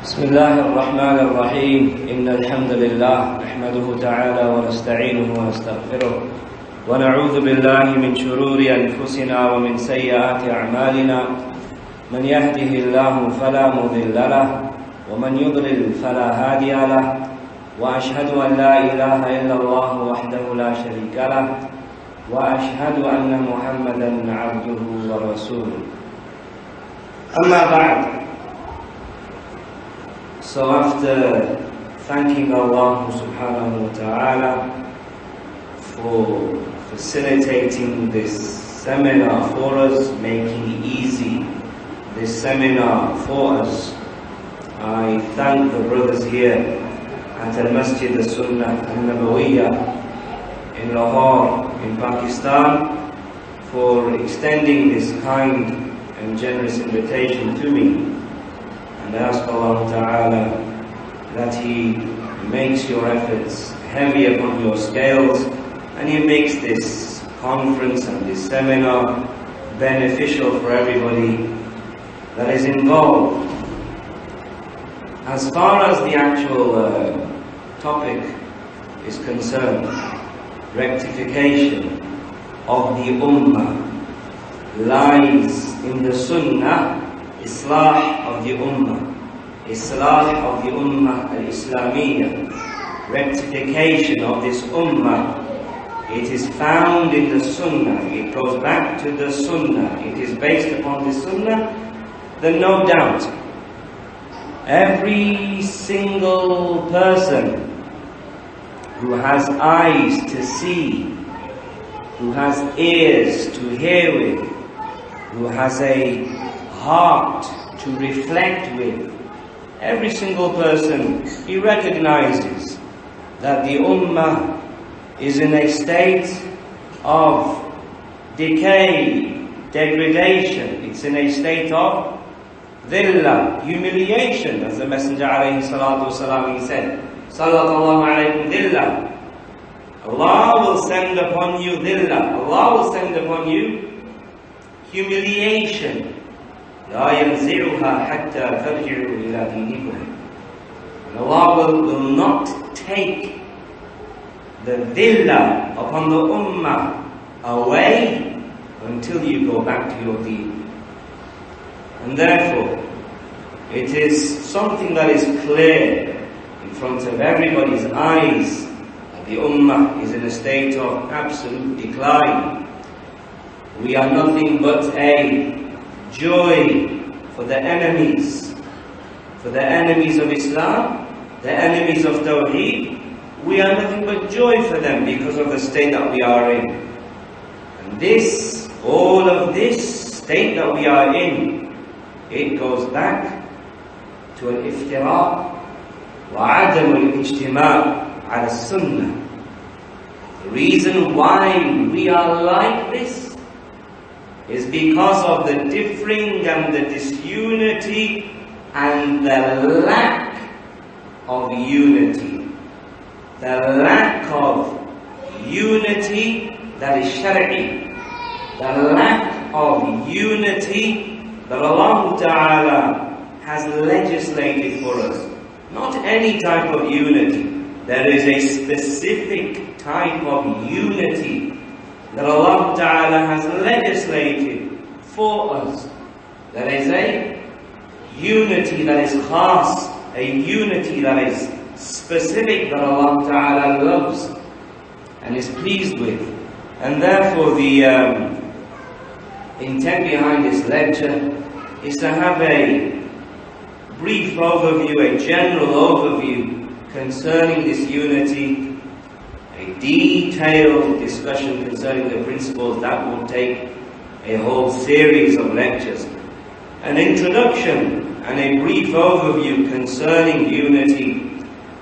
بسم الله الرحمن الرحيم إن الحمد لله نحمده تعالى ونستعينه ونستغفره ونعوذ بالله من شرور أنفسنا ومن سيئات أعمالنا من يهده الله فلا مضل له ومن يضلل فلا هادي له وأشهد أن لا إله إلا الله وحده لا شريك له وأشهد أن محمدا عبده ورسوله أما بعد. So after thanking Allah subhanahu wa ta'ala for facilitating this seminar for us, making easy this seminar for us, I thank the brothers here at Masjid, as-Sunnah, an-Nabawiyyah in Lahore, in Pakistan, for extending this kind and generous invitation to me. And ask Allah Ta'ala that He makes your efforts heavy upon your scales and He makes this conference and this seminar beneficial for everybody that is involved. As far as the actual topic is concerned, rectification of the Ummah lies in the Sunnah, Islah of the Ummah, Islah of the Ummah al-Islamiyyah, rectification of this Ummah. It is found in the Sunnah, it goes back to the Sunnah, it is based upon the Sunnah. Then no doubt, every single person who has eyes to see, who has ears to hear with, who has a heart to reflect with, every single person, he recognizes that the Ummah is in a state of decay, degradation. It's in a state of dhillah, humiliation, as the Messenger alayhi salatu wasalam, he said, Sallallahu alaykum dhillah. Allah will send upon you dhillah, Allah will send upon you humiliation. لا ينزعها حتى ترجعوا إلى دينكم. And Allah will not take the dhillah upon the Ummah away until you go back to your deen. And therefore, it is something that is clear in front of everybody's eyes that the Ummah is in a state of absolute decline. We are nothing but a joy for the enemies of Islam, the enemies of Tawheed. We are nothing but joy for them because of the state that we are in. And this, all of this state that we are in, it goes back to al-iftira' wa 'adam al-ijtima' ala as-Sunnah. The reason why we are like this is because of the differing and the disunity and the lack of unity. The lack of unity that is shari'i. The lack of unity that Allah Ta'ala has legislated for us. Not any type of unity. There is a specific type of unity that Allah Ta'ala has legislated for us. There is a unity that is khas, a unity that is specific, that Allah Ta'ala loves and is pleased with. And therefore the intent behind this lecture is to have a brief overview, a general overview concerning this unity, a detailed discussion concerning the principles that will take a whole series of lectures, an introduction and a brief overview concerning unity,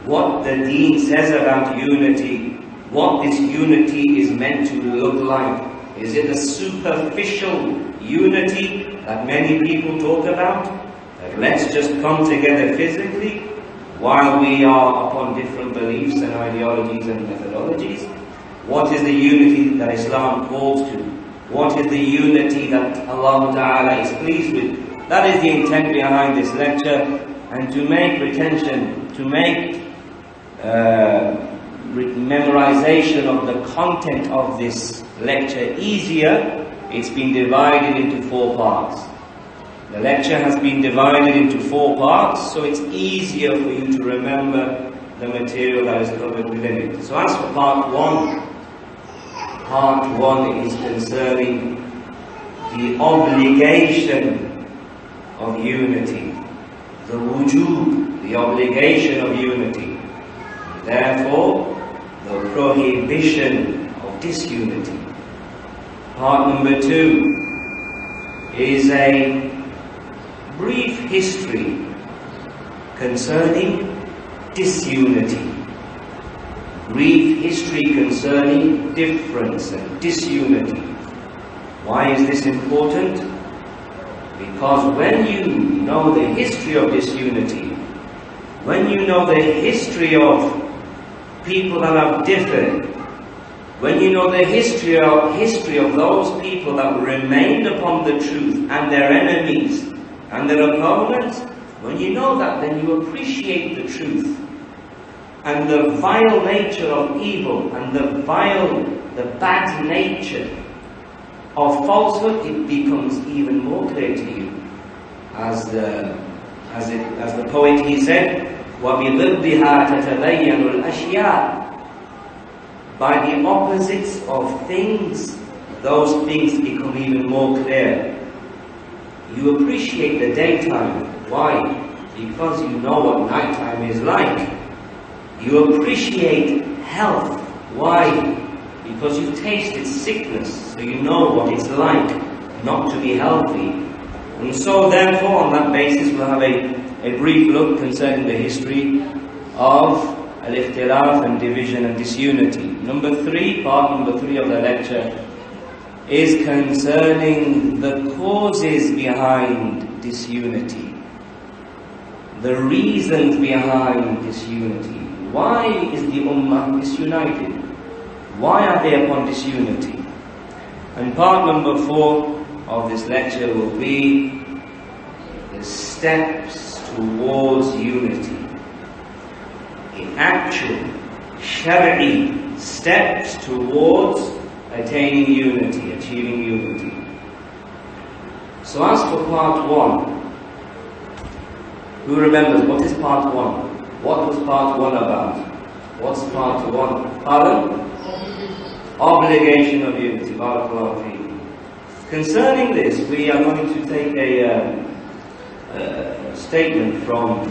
what the deen says about unity, what this unity is meant to look like. Is it a superficial unity that many people talk about? That let's just come together physically while we are upon different beliefs and ideologies and methodologies? What is the unity that Islam calls to? What is the unity that Allah Ta'ala is pleased with? That is the intent behind this lecture. and to make retention, to make memorization of the content of this lecture easier, it's been divided into 4 parts. The lecture has been divided into 4 parts, so it's easier for you to remember the material that is covered within it. So as for part 1 is concerning the obligation of unity, the wujub, the obligation of unity, therefore the prohibition of disunity. Part number 2 is a brief history concerning disunity. Brief history concerning difference and disunity. Why is this important? Because when you know the history of disunity, when you know the history of people that have differed, when you know the history of those people that remained upon the truth and their enemies and their opponents, when you know that, then you appreciate the truth and the vile nature of evil and the bad nature of falsehood. It becomes even more clear to you. As the poet, he said, وَبِضِدِّهَا تَتَبَيَّنُ الْأَشْيَاءُ. By the opposites of things, those things become even more clear. You appreciate the daytime. Why? Because you know what nighttime is like. You appreciate health. Why? Because you've tasted sickness, so you know what it's like not to be healthy. And so therefore, on that basis, we'll have a brief look concerning the history of al-ikhtilaf and division and disunity. Part number 3 of the lecture is concerning the causes behind disunity, the reasons behind disunity. Why is the Ummah disunited? Why are they upon disunity? And part number 4 of this lecture will be the steps towards unity. The actual Shari'i steps towards attaining unity, achieving unity. So as for part 1, who remembers what is part 1? What was part 1 about? What's part 1? Pardon? Obligation of unity. Barakallahu feekum. Concerning this, we are going to take a statement from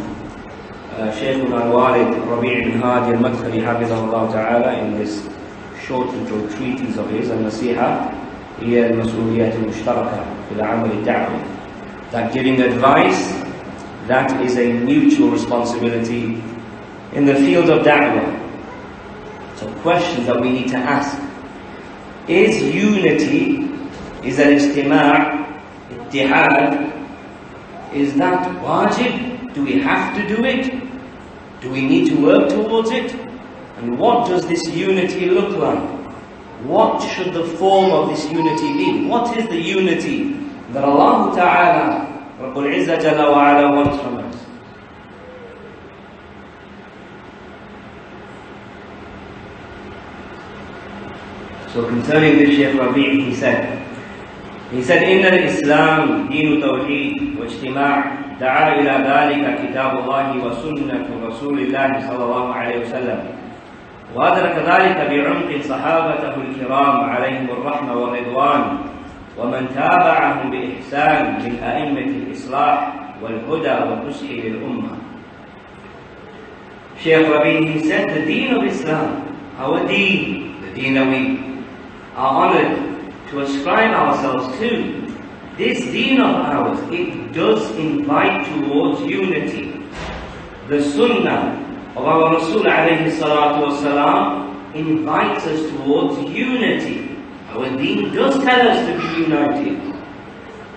Shaykhuna al-Walid Rabi' ibn Hadi al-Madkhali hafidhahullah ta'ala in this short little treatise of his, al-Nasiha hiya al-Mas'uliyat al-Mushtaraka fil 'amal al-da'wa, that giving advice, that is a mutual responsibility in the field of da'wah. So questions that we need to ask. Is unity, is al-ijtima', ittihad, is that wajib? Do we have to do it? Do we need to work towards it? And what does this unity look like? What should the form of this unity be? What is the unity that Allah Ta'ala, Rabbul Izzah Jalla wa Ala, wants from us? So concerning this, Shaykh Rabi' he said, إن الإسلام دين توحيد واجتماع دعا إلى ذلك كتاب الله وسنة رسول الله صلى الله عليه وسلم، وأدرك ذلك بعمق صحابته الكرام عليهم الرحمة والرضوان ومن تابعهم بإحسان من أئمة الإصلاح والهدى والنصح للأمة. Shaykh Rabi', he said, the deen of Islam, our deen, the deen that we are honored to ascribe ourselves to, this deen of ours, it does invite towards unity. The Sunnah of our Rasul alayhi salatu wasalam invites us towards unity. Our deen does tell us to be united.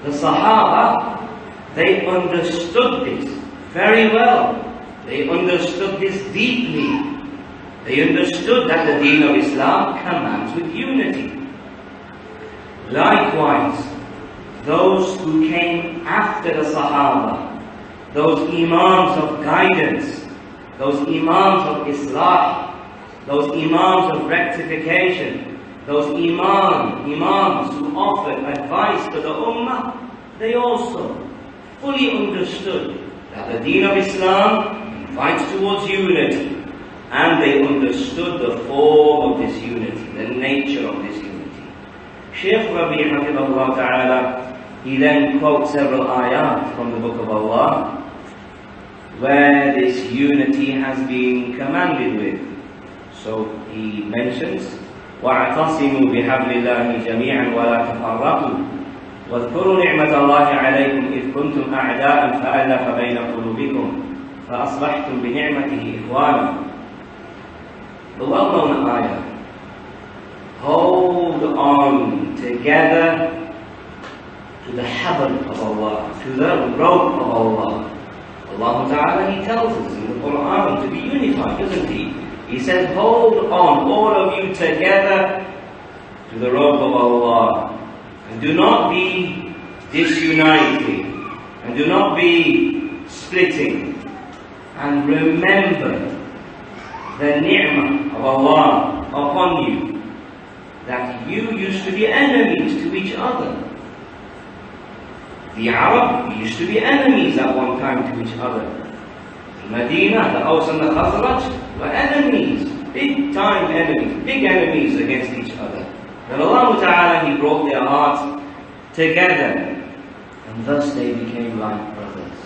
The Sahaba, they understood this very well. They understood this deeply. They understood that the deen of Islam commands with unity. Likewise, those who came after the Sahaba, those imams of guidance, those imams of Islah, those imams of rectification, those imams who offered advice to the Ummah, they also fully understood that the deen of Islam invites towards unity, and they understood the form of this unity, the nature of this unity. Shaykh Rabi' Hafidhahullah Ta'ala, he then quotes several ayat from the Book of Allah, where this unity has been commanded with. So he mentions, وَاعْتَصِمُوا بِحَبْلِ اللَّهِ جَمِيعًا وَلَا تَفَرَّقُوا وَاذْكُرُوا نِعْمَةَ اللَّهِ عَلَيْكُمْ إِذْ كُنْتُمْ أَعْدَاءً فَأَلَّفَ بَيْنَ قُلُوبِكُمْ فَأَصْبَحْتُمْ بِنِعْمَتِهِ إِخْوَانًا. The well-known ayah, hold on together to the habl of Allah, to the rope of Allah. Allah Ta'ala, He tells us in the Quran to be unified, doesn't He? He says, hold on, all of you together to the rope of Allah. And do not be disunited. And do not be splitting. And remember the ni'mah of Allah upon you, that you used to be enemies to each other. The Arab used to be enemies at one time to each other. In Medina, the Aus and the Khazraj were enemies, big time enemies, big enemies against each other. But Allah Ta'ala, He brought their hearts together, and thus they became like brothers.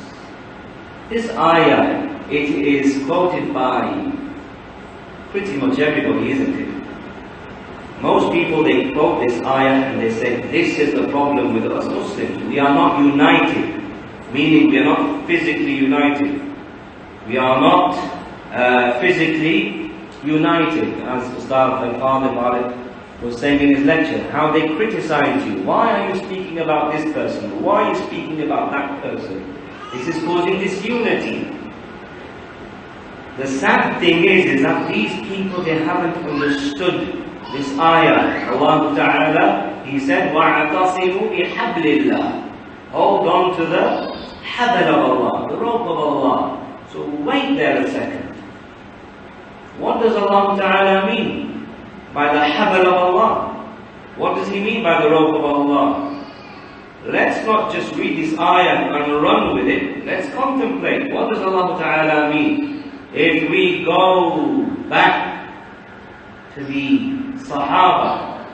This ayah, it is quoted by pretty much everybody, isn't it? Most people, they quote this ayah and they say, this is the problem with us Muslims. We are not united, meaning we are not physically united. We are not physically united, as Ustadh and Father Malik was saying in his lecture, how they criticize you. Why are you speaking about this person? Why are you speaking about that person? This is causing disunity. The sad thing is that these people, they haven't understood this ayah. Allah Ta'ala, He said, وَاعْتَصِمُوا بِحَبْلِ اللَّهِ. Hold on to the habl of Allah, the rope of Allah. So wait there a second. What does Allah Ta'ala mean by the habl of Allah? What does He mean by the rope of Allah? Let's not just read this ayah and run with it. Let's contemplate. What does Allah Ta'ala mean? If we go back to the Sahaba,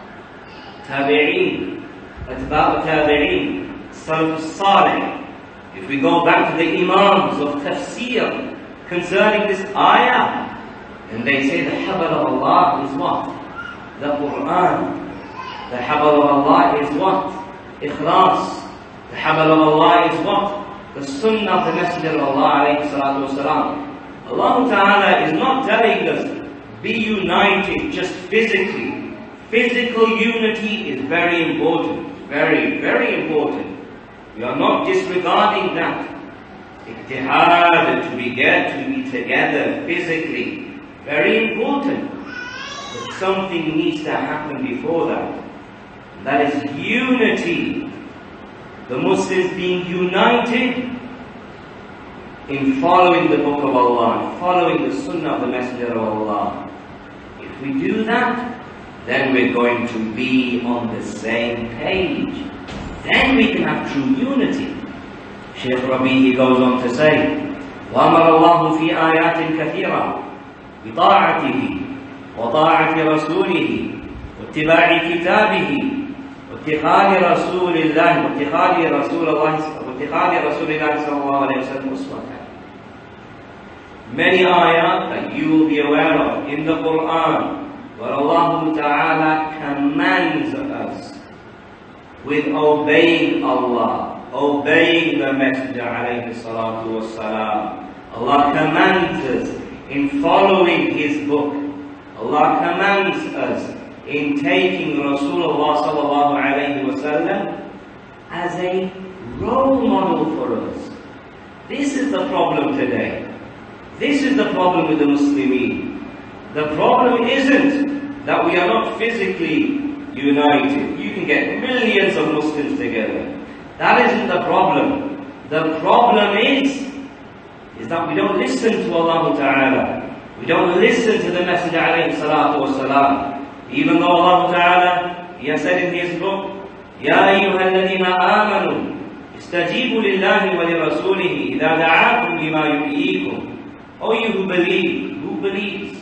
Tabi'een, Atba'u Tabi'een, Salaf Salih, if we go back to the Imams of Tafsir concerning this ayah, and they say the habl of Allah is what? The Quran. The habl of Allah is what? Ikhlas. The habl of Allah is what? The Sunnah of the Messenger of Allah alayhi salatu wasalam. Allah Ta'ala is not telling us, be united just physically. Physical unity is very important. Very, very important. We are not disregarding that. Ittihad, to be together physically. Very important. But something needs to happen before that. That is unity. The Muslims being united in following the Book of Allah, following the Sunnah of the Messenger of Allah. If we do that, then we're going to be on the same page. Then we can have true unity. Shaykh Rabi, he goes on to say, وَأَمَرَ اللَّهُ فِي آيَاتٍ كَثِيرًا بِطَاعَتِهِ وَطَاعَةِ رَسُولِهِ وَاتِّبَاعِ كِتَابِهِ وَاتِّخَاذِ رَسُولِ اللَّهِ وَاتِّخَاذِ رَسُولِ اللَّهِ صلى الله عليه وسلم أسوة. Many ayat that you will be aware of in the Quran, where Allah Ta'ala commands us with obeying Allah, obeying the Messenger alayhi salatu wassalam. Allah commands us in following His book. Allah commands us in taking Rasulullah sallallahu alayhi wasallam as a role model for us. This is the problem today. This is the problem with the Muslimin. The problem isn't that we are not physically united. You can get millions of Muslims together. That isn't the problem. The problem is is that we don't listen to Allah Ta'ala. We don't listen to the Messenger alayhi salatu wasalam. Even though Allah Ta'ala, He has said in His book, Ya ayyuha alladhina amanu, istajibu lillahi wa li rasulihi, idha da'akum lima yuhyikum. Oh, you who believe, who believes?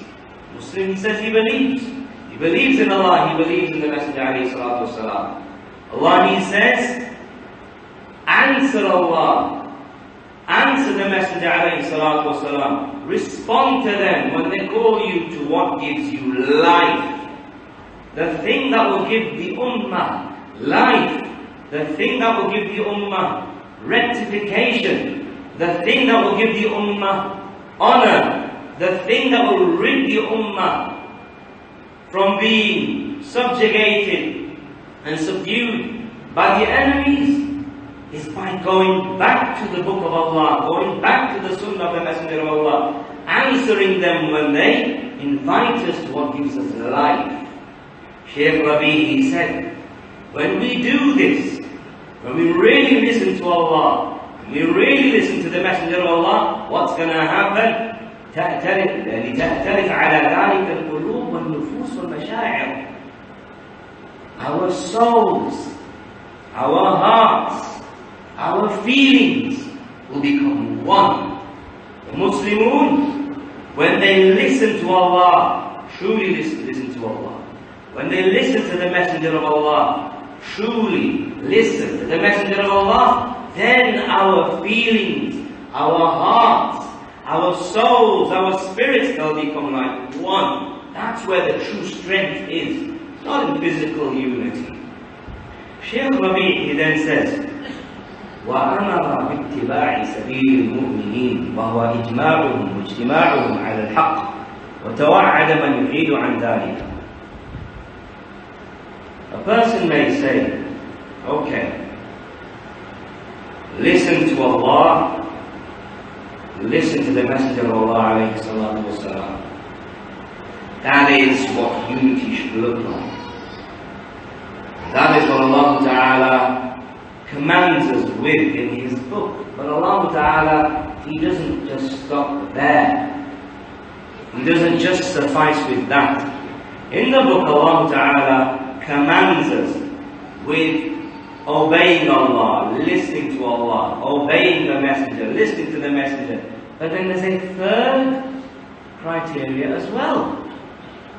Muslim, he says he believes. He believes in Allah, he believes in the Messenger alayhi salatu wasalam. Allah, He says, answer Allah, answer the Messenger alayhi salatu wasalam. Respond to them when they call you to what gives you life. The thing that will give the Ummah life. The thing that will give the Ummah rectification. The thing that will give the Ummah honor. The thing that will rid the Ummah from being subjugated and subdued by the enemies is by going back to the Book of Allah, going back to the Sunnah of the Messenger of Allah, answering them when they invite us to what gives us life. Shaykh Rabi, he said, when we do this, when we really listen to Allah, when we really listen to the Messenger of Allah, what's going to happen? تختلف على ذلك القلوب والنفوس والمشاعر. Our souls, our hearts, our feelings will become one. The Muslimun, when they listen to Allah, truly listen to Allah. When they listen to the Messenger of Allah, truly listen to the Messenger of Allah, then our feelings, our hearts, our souls, our spirits, they'll become like one. That's where the true strength is, not in physical unity. Shaykh Rabi, he then says, وأمر باتباع سبيل المؤمنين وهو إجماعهم واجتماعهم على الحق وتوعد من يحيد عن ذلك. A person may say, okay, listen to Allah, listen to the Messenger of Allah alayhi salatu wasalam. That is what unity should look like. That is what Allah Ta'ala commands us with in His book. But Allah Ta'ala, He doesn't just stop there. He doesn't just suffice with that. In the book, Allah Ta'ala commands us with obeying Allah, listening to Allah, obeying the Messenger, listening to the Messenger. But then there's a third criteria as well.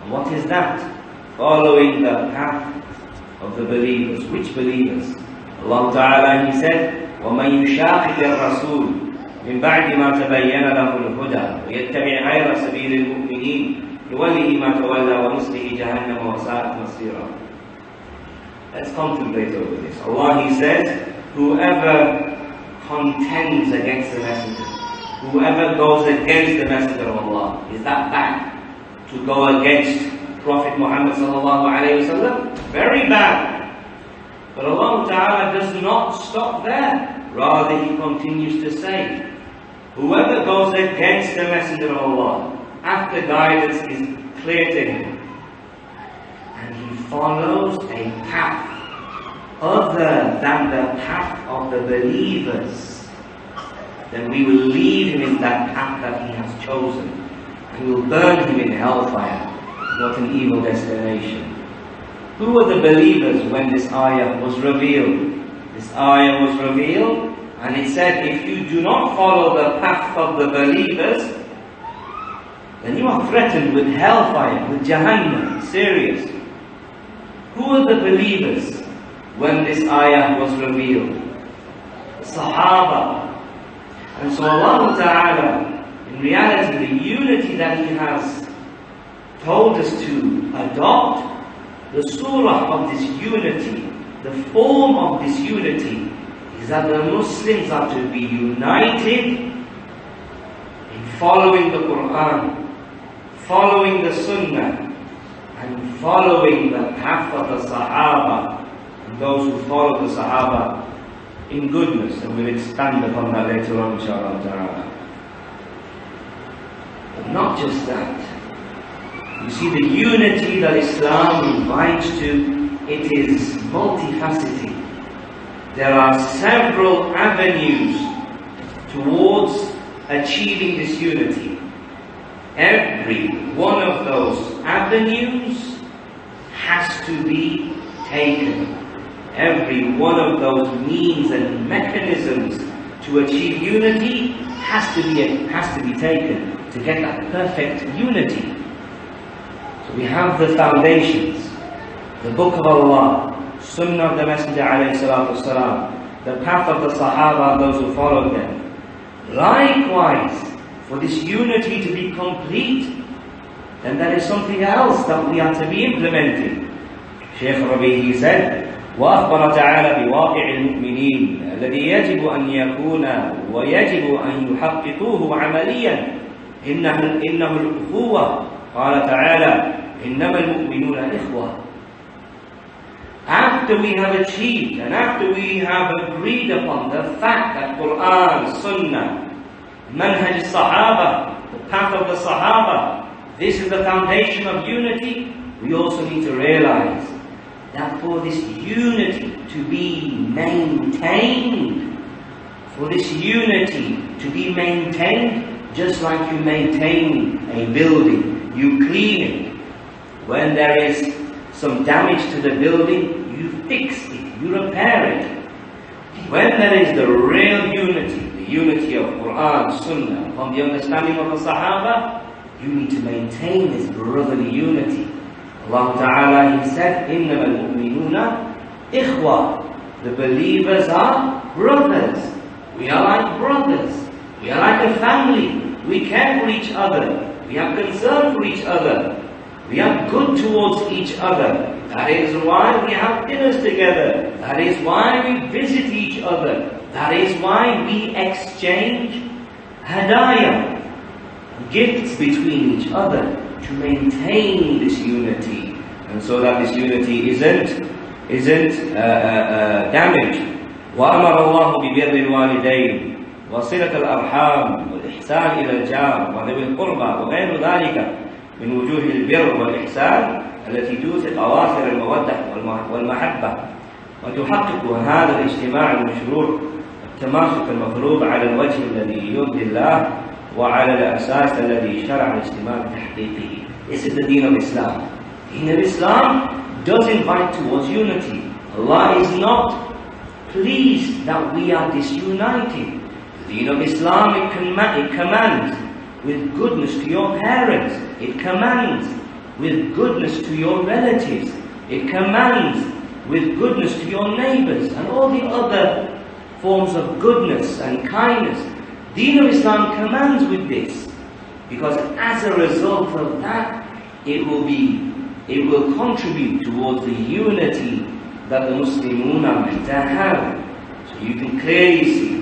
And what is that? Following the path of the believers. Which believers? Allah Ta'ala, He said, وَمَنْ يُشَاقِقِ الرَّسُولِ مِنْ بَعْدِ مَا تَبَيَّنَ لَهُ الْهُدَى وَيَتَّبِعْ غَيْرَ سَبِيلِ الْمُؤْمِنِينَ يُوَلِّهِ مَا تَوَلَّى وَنُصْلِهِ جَهَنَّمَ وَسَاءَتْ مَصِيرًا. Let's contemplate over this. Allah, He says, whoever contends against the Messenger, whoever goes against the Messenger of Allah, is that bad? To go against Prophet Muhammad sallallahu alayhi wa sallam? Very bad. But Allah Ta'ala does not stop there. Rather, He continues to say, whoever goes against the Messenger of Allah, after guidance is clear to him, and he follows a path other than the path of the believers, then we will lead him in that path that he has chosen, and we will burn him in hellfire. What an evil destination. Who were the believers when this ayah was revealed? This ayah was revealed, and it said, if you do not follow the path of the believers, then you are threatened with hellfire, with Jahannam. Serious. Who were the believers when this ayah was revealed? The Sahaba. And so Allah Ta'ala, in reality, the unity that He has told us to adopt, the surah of this unity, the form of this unity, is that the Muslims are to be united in following the Quran, following the Sunnah, and following the path of the Sahaba, and those who follow the Sahaba in goodness. And we'll expand upon that later on, inshallah ta'ala. But not just that. You see, the unity that Islam invites to, it is multifaceted. There are several avenues towards achieving this unity, every one of those avenues has to be taken. Every one of those means and mechanisms to achieve unity has to be taken to get that perfect unity. So we have the foundations, the Book of Allah, Sunnah of the Messenger alayhi salatu wasalam, the path of the Sahaba, those who followed them. Likewise, for this unity to be complete, then there is something else that we are to be implementing. Shaykh Rabi'i said, وأخبر تعالى بواقع المؤمنين الذي يجب أن يكون ويجب أن يحققوه عمليا إنه الأخوة. قال تعالى إنما المؤمنون إخوة. After we have achieved and after we have agreed upon the fact that Quran, Sunnah, Manhaj Sahaba, the path of the Sahaba, this is the foundation of unity, we also need to realize that for this unity to be maintained, just like you maintain a building, you clean it. When there is some damage to the building, you fix it, you repair it. When there is the real unity, the unity of Quran, Sunnah, upon the understanding of the Sahaba, you need to maintain this brotherly unity. Allah Ta'ala, He said, إِنَّمَا الْمُؤْمِنُونَ إِخْوَةً. The believers are brothers. We are like brothers. We are like a family. We care for each other. We have concern for each other. We are good towards each other. That is why we have dinners together. That is why we visit each other. That is why we exchange hadayah, gifts between each other, to maintain this unity, and so that this unity isn't damaged. وأمر الله ببر الوالدين وصلة الأرحام والإحسان إلى الجار وذوي القربى وغير ذلك من وجوه البر والإحسان التي توثق أواخر المودة والمحبة وتحقق هذا الاجتماع المشروع التماسك المطلوب على الوجه الذي يرضي الله وعلى الأساس الذي شرع الاجتماع بتحقيقه. This is the deen of Islam. The deen of Islam does invite towards unity. Allah is not pleased that we are disunited. The deen of Islam, it commands with goodness to your parents. It commands with goodness to your relatives. It commands with goodness to your neighbors and all the other forms of goodness and kindness. Deen of Islam commands with this, because as a result of that, it will contribute towards the unity that the Muslimun are meant to have. So you can clearly see,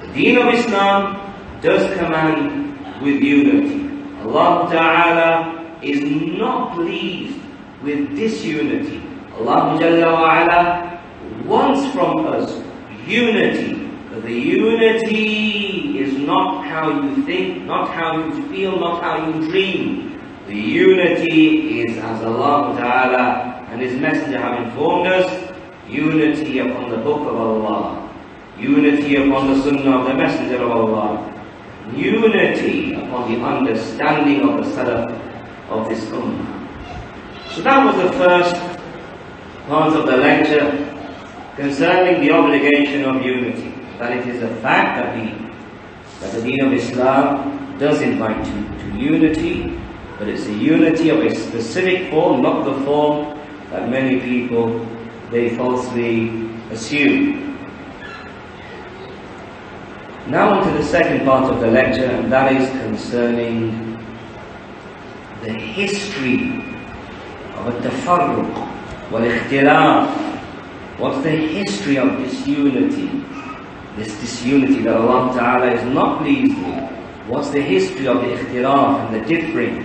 the Deen of Islam does command with unity. Allah Ta'ala is not pleased with disunity. Allah Jalla wa Ala wants from us unity. But the unity is not how you think, not how you feel, not how you dream. The unity is, as Allah Ta'ala and His Messenger have informed us, unity upon the Book of Allah, unity upon the Sunnah of the Messenger of Allah, unity upon the understanding of the Salaf of this Ummah. So that was the first part of the lecture concerning the obligation of unity. That it is a fact that the Deen of Islam does invite to unity, but it's a unity of a specific form, not the form that many people, they falsely assume. Now on to the second part of the lecture, and that is concerning the history of al-tafarruq wal-ikhtilaf. What's the history of disunity? This disunity that Allah Ta'ala is not pleased with. What's the history of the ikhtilaf and the differing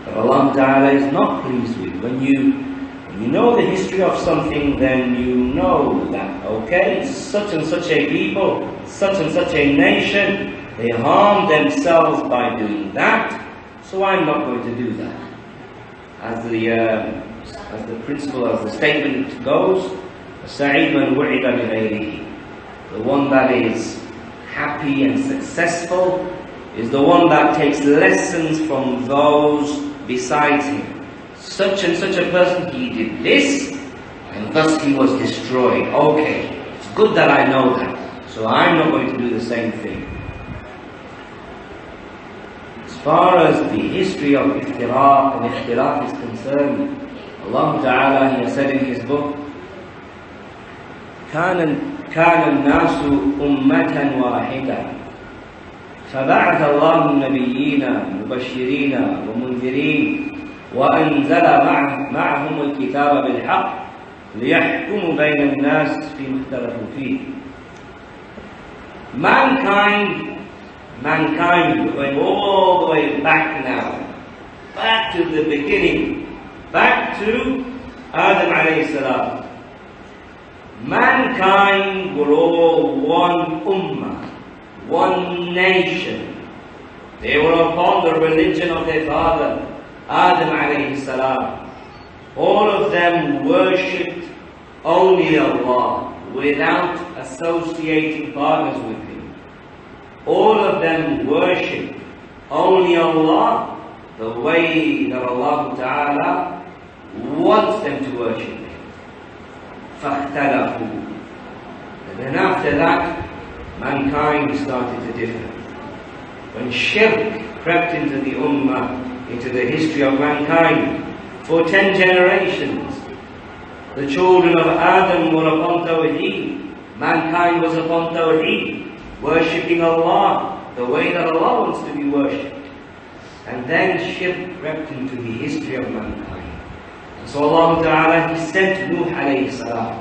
that Allah Ta'ala is not pleased with? When you know the history of something, then you know that, okay, such and such a people, such and such a nation, they harm themselves by doing that, so I'm not going to do that. As the principle, as the statement goes, the one that is happy and successful is the one that takes lessons from those besides him. Such and such a person, he did this, and thus he was destroyed. Okay, it's good that I know that, so I'm not going to do the same thing. As far as the history of iftiraq and ikhtilaf is concerned, Allah Ta'ala, He has said in His book, كان الناس أمة واحدة فبعث الله النبيين مبشرين ومنذرين وأنزل معهم الكتاب بالحق ليحكم بين الناس فيما اختلفوا فيه. Mankind, going all the way back now, back to the beginning, back to Adam alayhi salam. Mankind were all one ummah, one nation. They were upon the religion of their father, Adam alayhi salam. All of them worshipped only Allah, without associating partners with Him. All of them worshipped only Allah, the way that Allah Ta'ala wants them to worship Him. فَاخْتَلَفُوا. And then after that, mankind started to differ. When shirk crept into the ummah, into the history of mankind, for 10 generations, the children of Adam were upon Tawheed. Mankind was upon Tawheed, worshipping Allah the way that Allah wants to be worshipped. And then shirk crept into the history of mankind. And so Allah Ta'ala, He sent Nuh alayhi salam.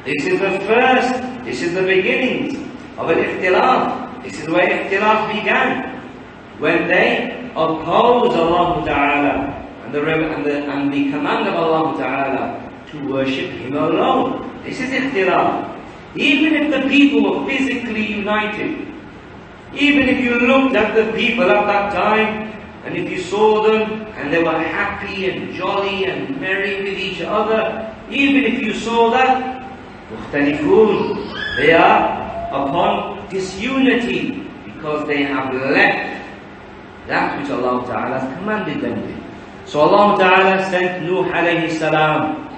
This is the first, this is the beginnings of an ikhtilaf. This is where ikhtilaf began. When they opposed Allah Ta'ala and the command of Allah Ta'ala to worship Him alone. This is ikhtilaf. Even if the people were physically united, even if you looked at the people at that time, and if you saw them, and they were happy and jolly and merry with each other, even if you saw that, mukhtalifun, they are upon disunity, because they have left that which Allah Ta'ala has commanded them with. So Allah Ta'ala sent Nuh alayhi salam.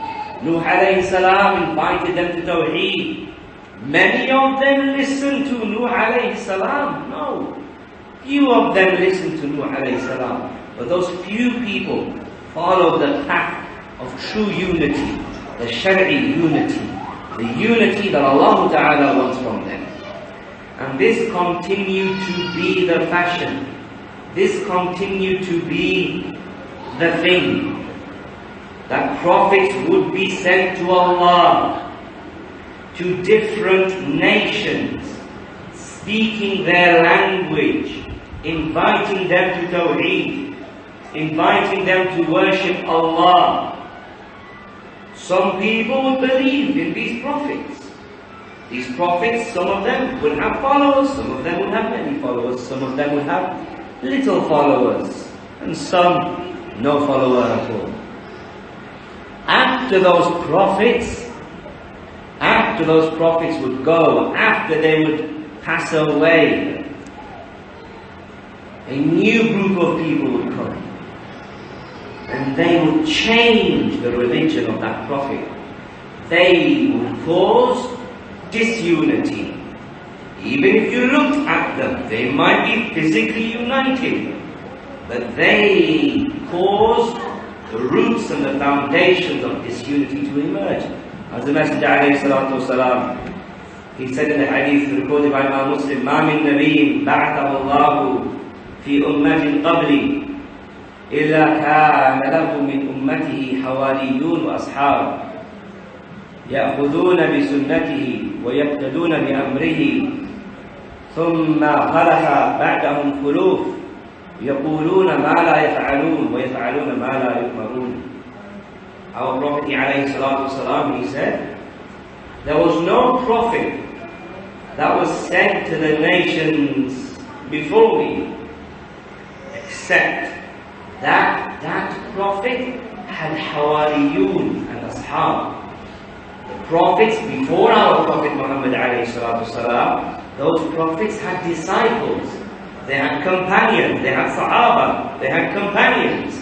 Nuh alayhi salam invited them to Tawheed. Many of them listened to Nuh alayhi salam. No. Few of them listened to Nuh alayhi salam. But those few people followed the path of true unity, the Shari'i unity, the unity that Allah Ta'ala wants from them. And this continued to be the fashion. This continued to be the thing. That prophets would be sent to Allah, to different nations, speaking their language, inviting them to Tawheed, inviting them to worship Allah. Some people would believe in these prophets. These prophets, some of them would have followers, some of them would have many followers, some of them would have little followers, and some no follower at all. After those prophets would go, after they would pass away, a new group of people would come, and they would change the religion of that prophet. They would cause disunity. Even if you looked at them, they might be physically united, but they caused the roots and the foundations of disunity to emerge. As the Messenger alayhi salatu wasalam, he said in the hadith recorded by Imam Muslim, مَا مِن نَبِيٍّ بَعْثَهُ اللَّهُ فِي أُمَّةٍ قَبْلِي إِلَّا كَانَ لَهُ مِنْ أُمَّتِهِ حَوَارِيُّونَ وَأَصْحَابٌ يَأْخُذُونَ بِسُنَّتِهِ وَيَقْتَدُونَ بِأَمْرِهِ ثُمَّ خَلَفَ بَعْدَهُمْ خُلُوفٌ يَقُولُونَ مَا لَا يَفْعَلُونَ وَيَفْعَلُونَ مَا لَا يُؤْمَرُونَ. Our Prophet alayhi salatu wasalam, he said, there was no prophet that was sent to the nations before me, except that prophet had hawariyun and ashab. The prophets before our Prophet Muhammad alayhi salatu wasalam, those prophets had disciples, they had companions, they had Sahaba, they had companions.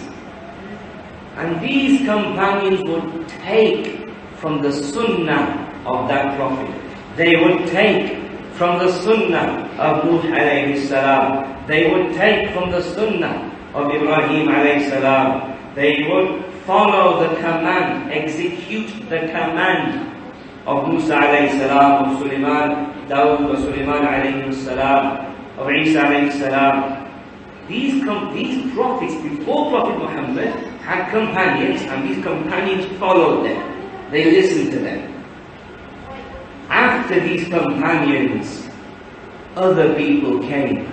And these companions would take from the Sunnah of that prophet. They would take from the Sunnah of Nuh alayhi salam. They would take from the Sunnah of Ibrahim alayhi salam. They would follow the command, execute the command of Musa alayhi salam, of Sulaiman, Dawud wa Sulaiman alayhi salam, of Isa alayhi salam. These prophets, before Prophet Muhammad, had companions, and these companions followed them. They listened to them. After these companions, other people came.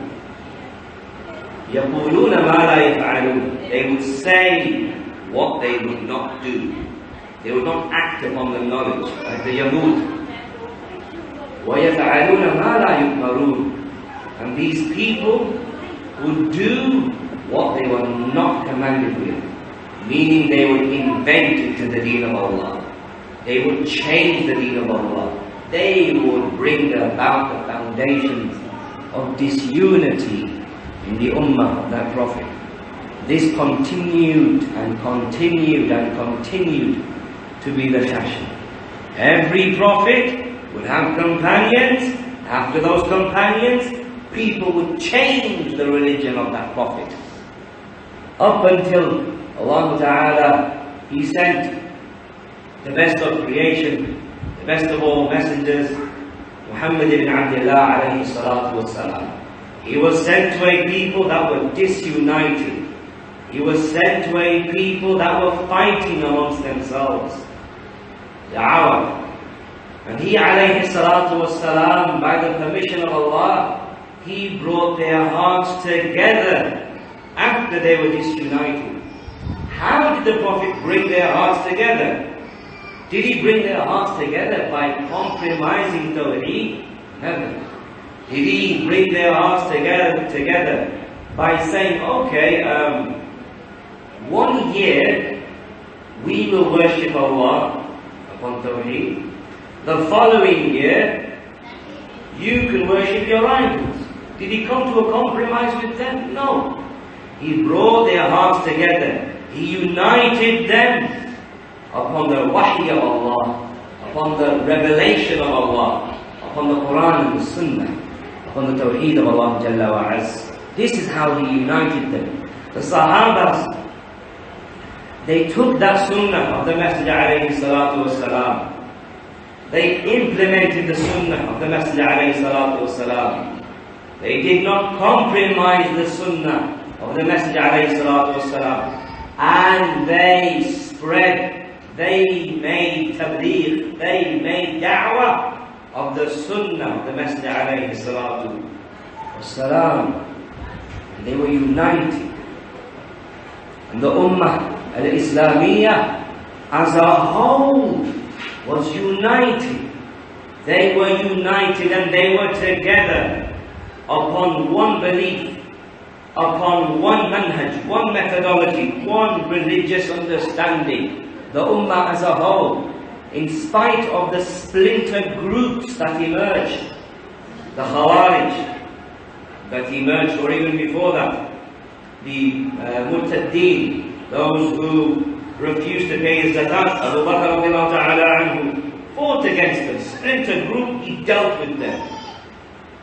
يَقُولُونَ مَا لَا يَفْعَلُونَ. They would say what they would not do. They would not act upon the knowledge, like the Yahud. وَيَفْعَلُونَ مَا لَا يُؤْمَرُونَ. And these people would do what they were not commanded with. Meaning they would invent into the deen of Allah. They would change the deen of Allah. They would bring about the foundations of disunity in the Ummah of that Prophet. This continued and continued and continued to be the fashion. Every Prophet would have companions. After those companions, people would change the religion of that Prophet. Up until Allah Ta'ala, He sent the best of creation, the best of all messengers, Muhammad ibn Abdullah alayhi salatu wassalam. He was sent to a people that were disunited. He was sent to a people that were fighting amongst themselves. The Arwaa. And He alayhi salatu wassalam, by the permission of Allah, He brought their hearts together after they were disunited. How did the Prophet bring their hearts together? Did he bring their hearts together by compromising Tawheed? Never. Did he bring their hearts together by saying, okay, 1 year we will worship Allah upon Tawheed. The following year you can worship your idols. Did he come to a compromise with them? No. He brought their hearts together. He united them upon the wahy of Allah, upon the revelation of Allah, upon the Quran and the Sunnah, upon the Tawheed of Allah Jalla wa Az. This is how He united them. The Sahabas, they took that Sunnah of the Messenger alayhi salatu wasalam. They implemented the Sunnah of the Messenger alayhi salatu wasalam. They did not compromise the Sunnah of the Messenger alayhi salatu wasalam. And they spread, they made tabligh, they made da'wah of the Sunnah of the Messenger alayhi salatu wasalam. They were united. And the Ummah al-Islamiyyah as a whole was united. They were united and they were together upon one belief, upon one manhaj, one methodology, one religious understanding. The Ummah as a whole, in spite of the splinter groups that emerged, the Khawarij that emerged, or even before that, the Murtaddeen, those who refused to pay his zakat. Abu Bakr radiallahu ta'ala anhu fought against them. Splinter group, he dealt with them.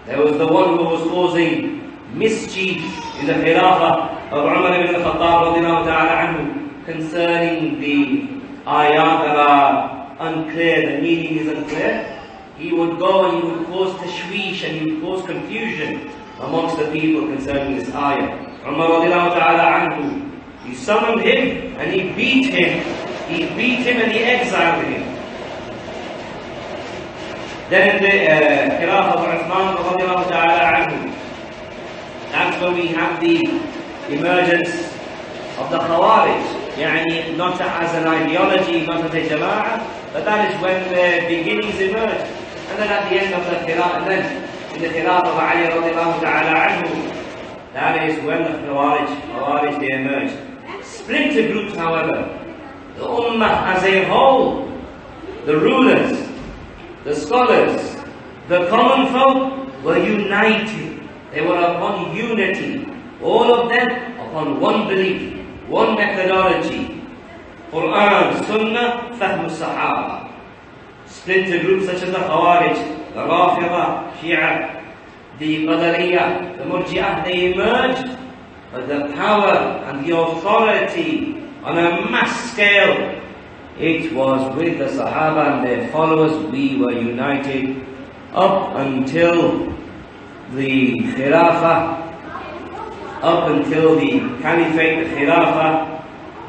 There was the one who was causing mischief in the Khilafah of Umar ibn al-Khattab radiallahu ta'ala anhu concerning the ayat that are unclear, the meaning is unclear. He would go and he would cause tashwish and he would cause confusion amongst the people concerning this ayah. Umar radiallahu ta'ala anhu, he summoned him and he beat him. He beat him and he exiled him. Then in the Khilafah of Uthman radiallahu ta'ala anhu, that's when we have the emergence of the Khawarij. Yani not as an ideology, not as a jama'ah, but that is when the beginnings emerged. And then at the end of the Khilafah, and then in the Khilafah of Ali radiallahu ta'ala anhu, that is when the Khawarij they emerged. Splinter groups, however, the Ummah as a whole, the rulers, the scholars, the common folk were united. They were upon unity. All of them upon one belief, one methodology. Quran, Sunnah, Fahm Sahaba. Split to groups such as the Khawarij, the Rafida, Shia, the Qadariyah, the Murji'ah, they emerged, but the power and the authority on a mass scale, it was with the Sahaba and their followers. We were united up until the Khilafah, up until the Caliphate, the Khilafah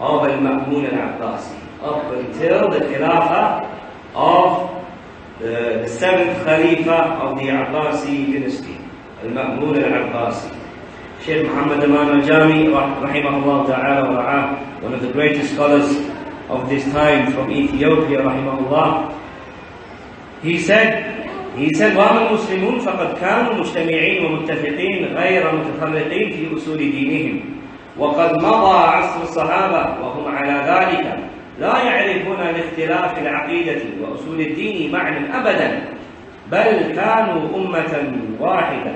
of al-Ma'mun al-Abbasi, up until the Khilafah of the seventh Khalifa of the Abbasi dynasty, al-Ma'mun al-Abbasi. Shaykh Muhammad Aman al-Jami, rahimahullah ta'ala wa ra'ah, one of the greatest scholars of this time from Ethiopia, rahimahullah, he said, وَأَمَا الْمُسْلِمُونَ فَقَدْ كَانُوا مُجْتَمِعِينَ وَمُتَّفِقِينَ غَيْرَ مُتَفَرِّقِينَ فِي أُصُولِ دِينِهِمْ وَقَدْ مَضَى عَصْرُ الصَّحَابَةِ وَهُمْ عَلَى ذَلِكَ لا يعرفون لاختلاف العقيدة وأصول الدين معنى أبدا بل كانوا أمة واحدة.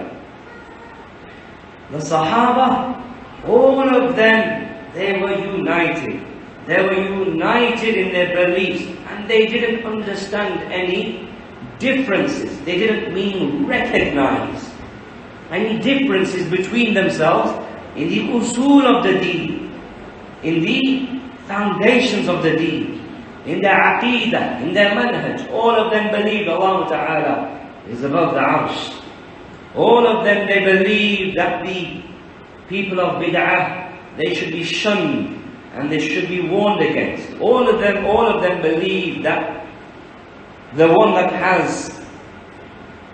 The Sahaba, all of them, they were united. They were united in their beliefs, and they didn't understand any differences. They didn't mean recognize any differences between themselves in the usul of the deen, in the foundations of the deen, in their aqidah, in their manhaj. All of them believe Allah Ta'ala is above the arsh. All of them, they believe that the people of bid'ah, they should be shunned and they should be warned against. All of them believe that the one that has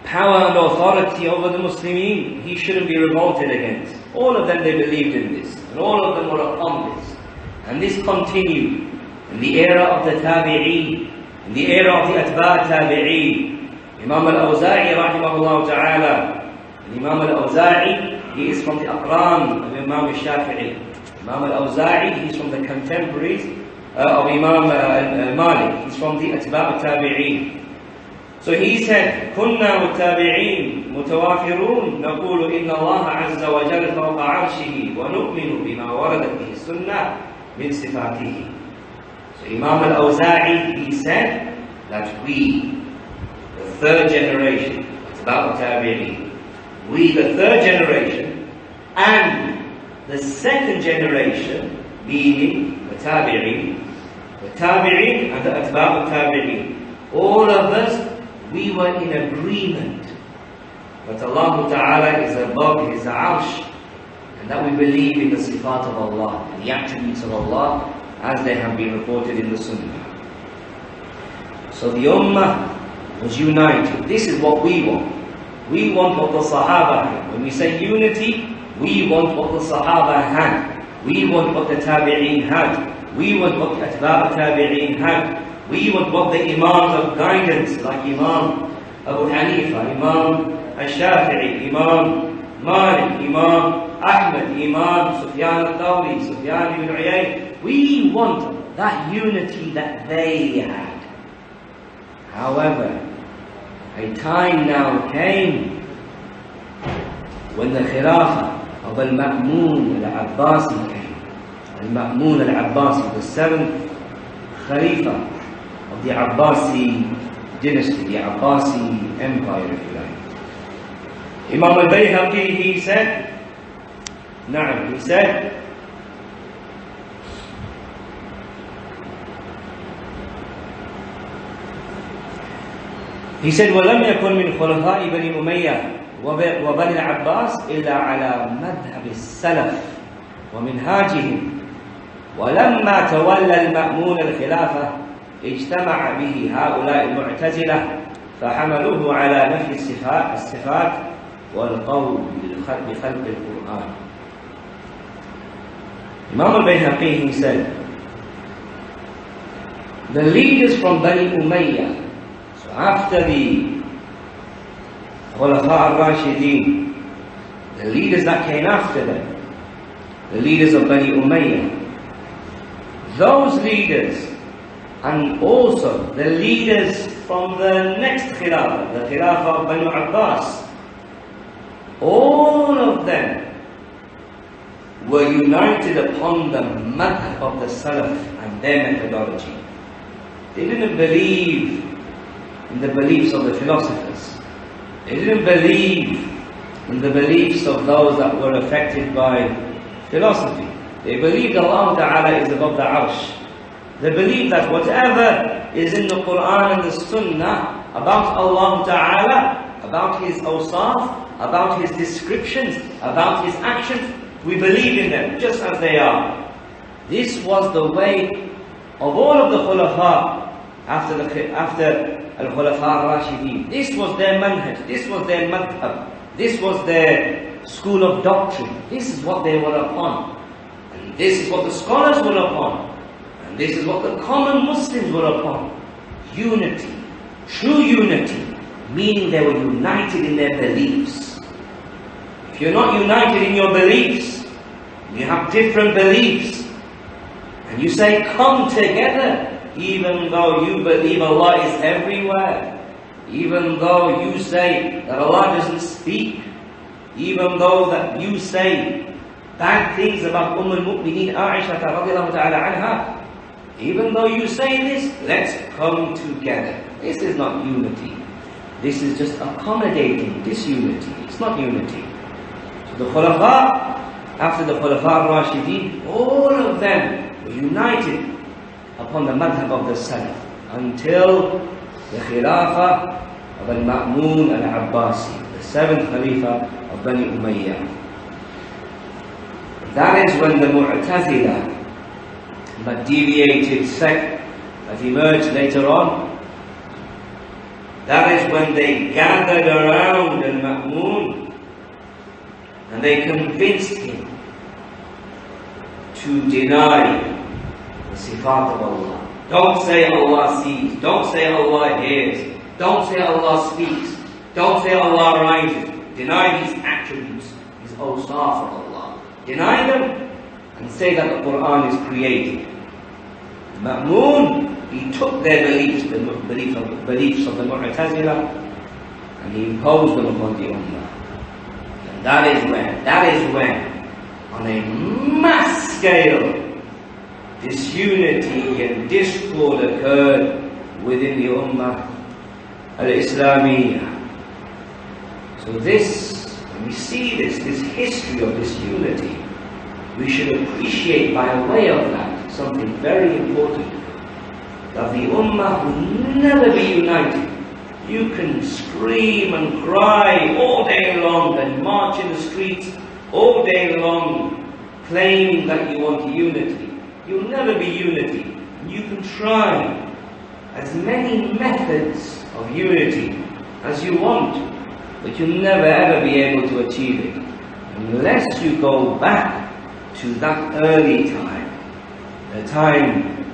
power and authority over the Muslimin, he shouldn't be revolted against. All of them, they believed in this, and all of them were upon this. And this continued in the era of the Tabi'een, in the era of the Atba' Tabi'een. Imam al-Awza'i rahimahullah ta'ala, Imam al-Awza'i, he is from the Aqran of Imam al-Shafi'i. Imam al-Awza'i, he is from the contemporaries of Imam Malik. He's from the Atba' Tabi'een. So he said, كنا متابعين متوافرون نقول إن الله عز وجل فوق عرشه ونؤمن بما وردت به السنة من صفاته. So Imam al-Awza'i, he said that we, the third generation, it's about Tabi'een, we, the third generation, and the second generation, meaning the Tabi'een and the Atba' Tabi'een, all of us, we were in agreement that Allah Ta'ala is above His arsh, and that we believe in the sifat of Allah, the attributes of Allah, as they have been reported in the Sunnah. So the Ummah was united. This is what we want. We want what the Sahaba had. When we say unity, we want what the Sahaba had. We want what the Tabi'een had. We want what the Atba' Tabi'een had. We want what the Imams of guidance, like Imam Abu Hanifa, Imam al-Shafi'i, Imam Malik, Imam Ahmad, Imam Sufyan al-Thawri, Sufyan ibn Uyayna. We want that unity that they had. However, a time now came when the Khilafah of al-Ma'mun al-Abbasi came. Al-Ma'mun al-Abbasi, the seventh Khalifa of the Abbasi dynasty, the Abbasi empire, if you like. Imam al-Bayhaqi, he said, وَلَمْ يَكُنْ مِنْ خُلَفَاءِ بَنِي أُمَيَّةَ وَبَنِي الْعَبَّاسِ إِلَّا عَلَى مَذْهَبِ السَّلَفِ وَمِنْهَاجِهِمْ وَلَمَّا تَوَلَّى الْمَأْمُونَ الْخِلَافَةَ اجتمع به هؤلاء المعتزلة فحملوه على نفي الصفات والقول بخلق القرآن. Imam al-Bayhaqi, he said, the leaders from Bani Umayyah, so after the Khulafa al-Rashideen, the leaders that came after them, the leaders of Bani Umayyah, those leaders, and also the leaders from the next Khilafah, the Khilafah of Banu Abbas, all of them were united upon the madhab of the Salaf and their methodology. They didn't believe in the beliefs of the philosophers. They didn't believe in the beliefs of those that were affected by philosophy. They believed Allah Ta'ala is above the arsh. They believed that whatever is in the Quran and the Sunnah about Allah Ta'ala, about His awsaf, about His descriptions, about His actions, we believe in them just as they are. This was the way of all of the Khulafa after Al-Khulafa Rashidin. This was their manhaj, this was their madhab, this was their school of doctrine. This is what they were upon. And this is what the scholars were upon. And this is what the common Muslims were upon. Unity, true unity, meaning they were united in their beliefs. If you're not united in your beliefs, you have different beliefs, and you say, come together, even though you believe Allah is everywhere, even though you say that Allah doesn't speak, even though that you say bad things about al-Mu'mineen Aisha radiallahu ta'ala anha, even though you say this, let's come together. This is not unity. This is just accommodating disunity. It's not unity. So the Khulafa, after the Khulafa Rashidin, all of them were united upon the madhab of the Salaf until the Khilafah of al-Ma'mun al-Abbasi, the 7th Khalifa of Bani Umayyah. That is when the Mu'tazila, that deviated sect that emerged later on, that is when they gathered around al-Ma'mun and they convinced him to deny the sifat of Allah. Don't say Allah sees, don't say Allah hears, don't say Allah speaks, don't say Allah rises. Deny these attributes, these awsaf of Allah. Deny them and say that the Quran is created. Ma'mun, he took their beliefs, the beliefs of the Mu'tazila, and he imposed them upon the Ummah. And that is when, on a mass scale, disunity and discord occurred within the Ummah al-Islamiyyah. So when we see this history of disunity, we should appreciate by way of that something very important, that the Ummah will never be united. You can scream and cry all day long and march in the streets all day long claiming that you want unity. You'll never be unity. You can try as many methods of unity as you want, but you'll never ever be able to achieve it unless you go back to that early time, the time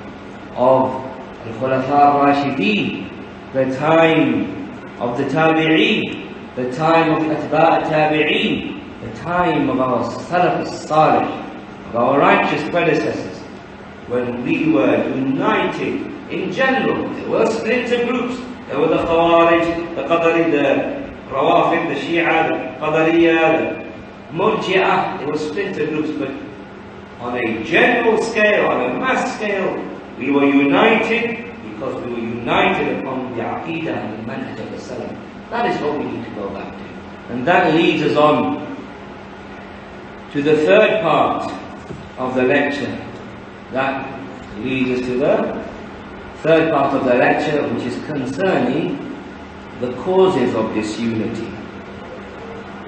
of Al-Khulafa Rashideen, the time of the Tabi'een, the time of Atba' Tabi'een, the time of our Salaf as-Salih, of our righteous predecessors, when we were united in general. There were splinter groups. There were the Khawarij, the Qadari, the Rawafid, the Shia, the Qadariyah, the Murji'ah. There were splinter groups, but on a general scale, on a mass scale, we were united because we were united upon the Aqidah and the Manhaj of the Salaf. That is what we need to go back to. And that leads us on to the third part of the lecture. That leads us to the third part of the lecture, which is concerning the causes of disunity.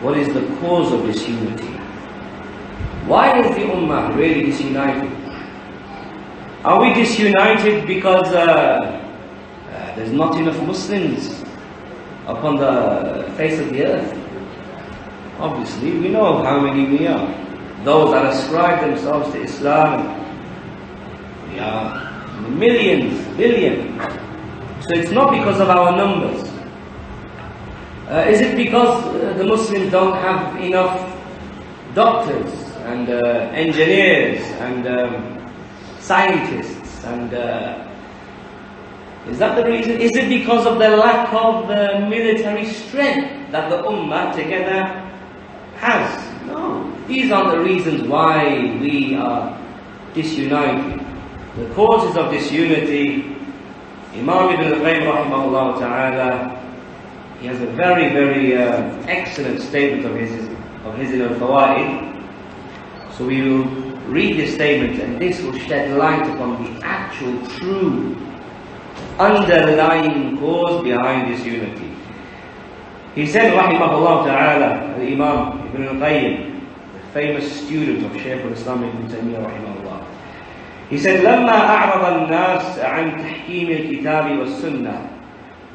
What is the cause of disunity? Why is the Ummah really disunited? Are we disunited because there's not enough Muslims upon the face of the earth? Obviously, we know how many we are. Those that ascribe themselves to Islam, we are millions, billions. So it's not because of our numbers. Is it because the Muslims don't have enough doctors and engineers and scientists? And is that the reason? Is it because of the lack of military strength that the Ummah together has. No, these aren't the reasons why we are disunited. The causes of disunity, Imam Ibn al-Qayyim rahimahullah ta'ala, he has a very, very excellent statement of his in al-Fawaid. So we will read this statement, and this will shed light upon the actual true underlying cause behind this unity. He said rahimahullah ta'ala, the Imam Ibn al-Qayyim, the famous student of Shaykh al-Islam Ibn Taymiyyah rahimahullah, he said, لما أعرض الناس عن تحكيم الكتاب والسنة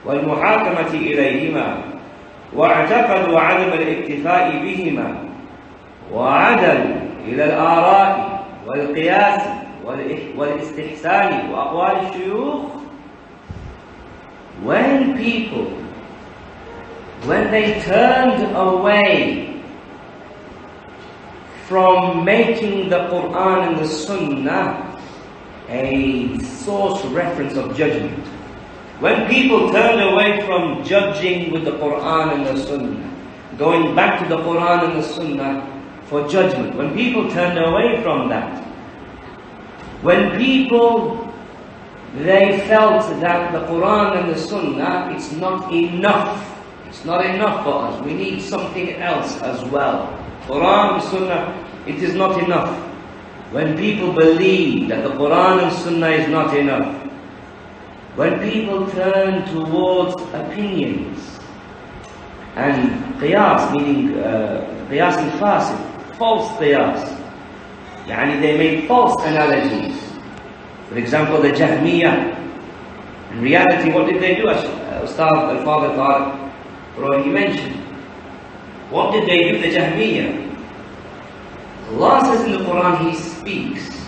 والمحاكمة إليهما واعتقدوا عدم الاكتفاء بهما وعدل إلى الآراء والقياس والاستحسان وأقوال الشيوخ. When people, when they turned away from making the Quran and the Sunnah a source reference of judgment, when people turned away from judging with the Quran and the Sunnah, going back to the Quran and the Sunnah for judgment, when people turned away from that, when people, they felt that the Quran and the Sunnah, it's not enough. It's not enough for us. We need something else as well. Quran and Sunnah, it is not enough. When people believe that the Quran and Sunnah is not enough, when people turn towards opinions and qiyas, meaning qiyas al-fasid, false qiyas, yani they make false analogies. For example, the Jahmiyyah, in reality, what did they do? As Ustadh al-Father Tariq already mentioned. What did they do, the Jahmiyyah? Allah says in the Quran, He speaks.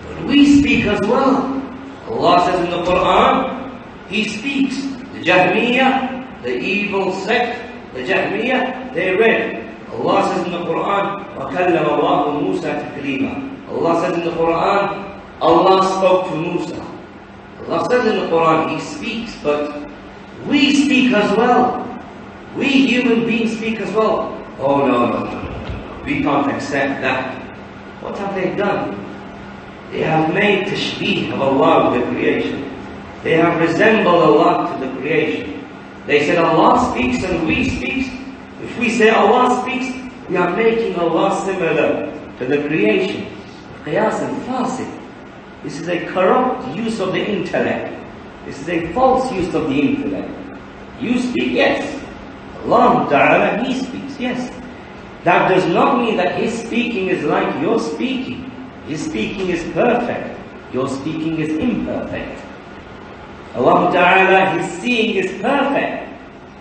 But we speak as well. Allah says in the Quran, He speaks. The Jahmiyyah, the evil sect, the Jahmiyyah, they read. Allah says in the Quran, وَكَلَّمَ اللَّهُ مُوسَى تَكْلِيمًا. Allah says in the Quran, Allah spoke to Musa. Allah says in the Quran, He speaks, but we speak as well. We human beings speak as well. Oh no. We can't accept that. What have they done? They have made tashbih of Allah with the creation. They have resembled Allah to the creation. They said Allah speaks and we speak. If we say Allah speaks, we are making Allah similar to the creation. Qiyas and fasid. This is a corrupt use of the intellect. This is a false use of the intellect. You speak, yes. Allah Ta'ala, He speaks, yes. That does not mean that His speaking is like your speaking. His speaking is perfect. Your speaking is imperfect. Allah Ta'ala, His seeing is perfect.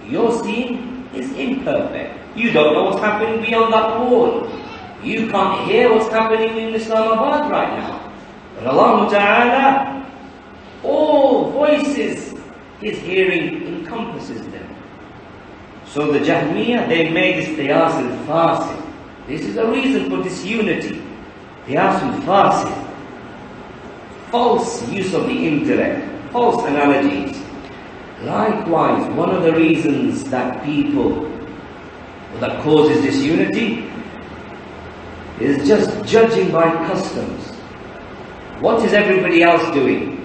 Your seeing is imperfect. You don't know what's happening beyond that wall. You can't hear what's happening in Islamabad right now. But Allah Ta'ala, all voices, His hearing encompasses them. So the Jahmiyyah, they made this qiyas al-fasid. This is a reason for disunity. Qiyas al-fasid. False use of the intellect. False analogies. Likewise, one of the reasons that that causes disunity is just judging by customs. What is everybody else doing?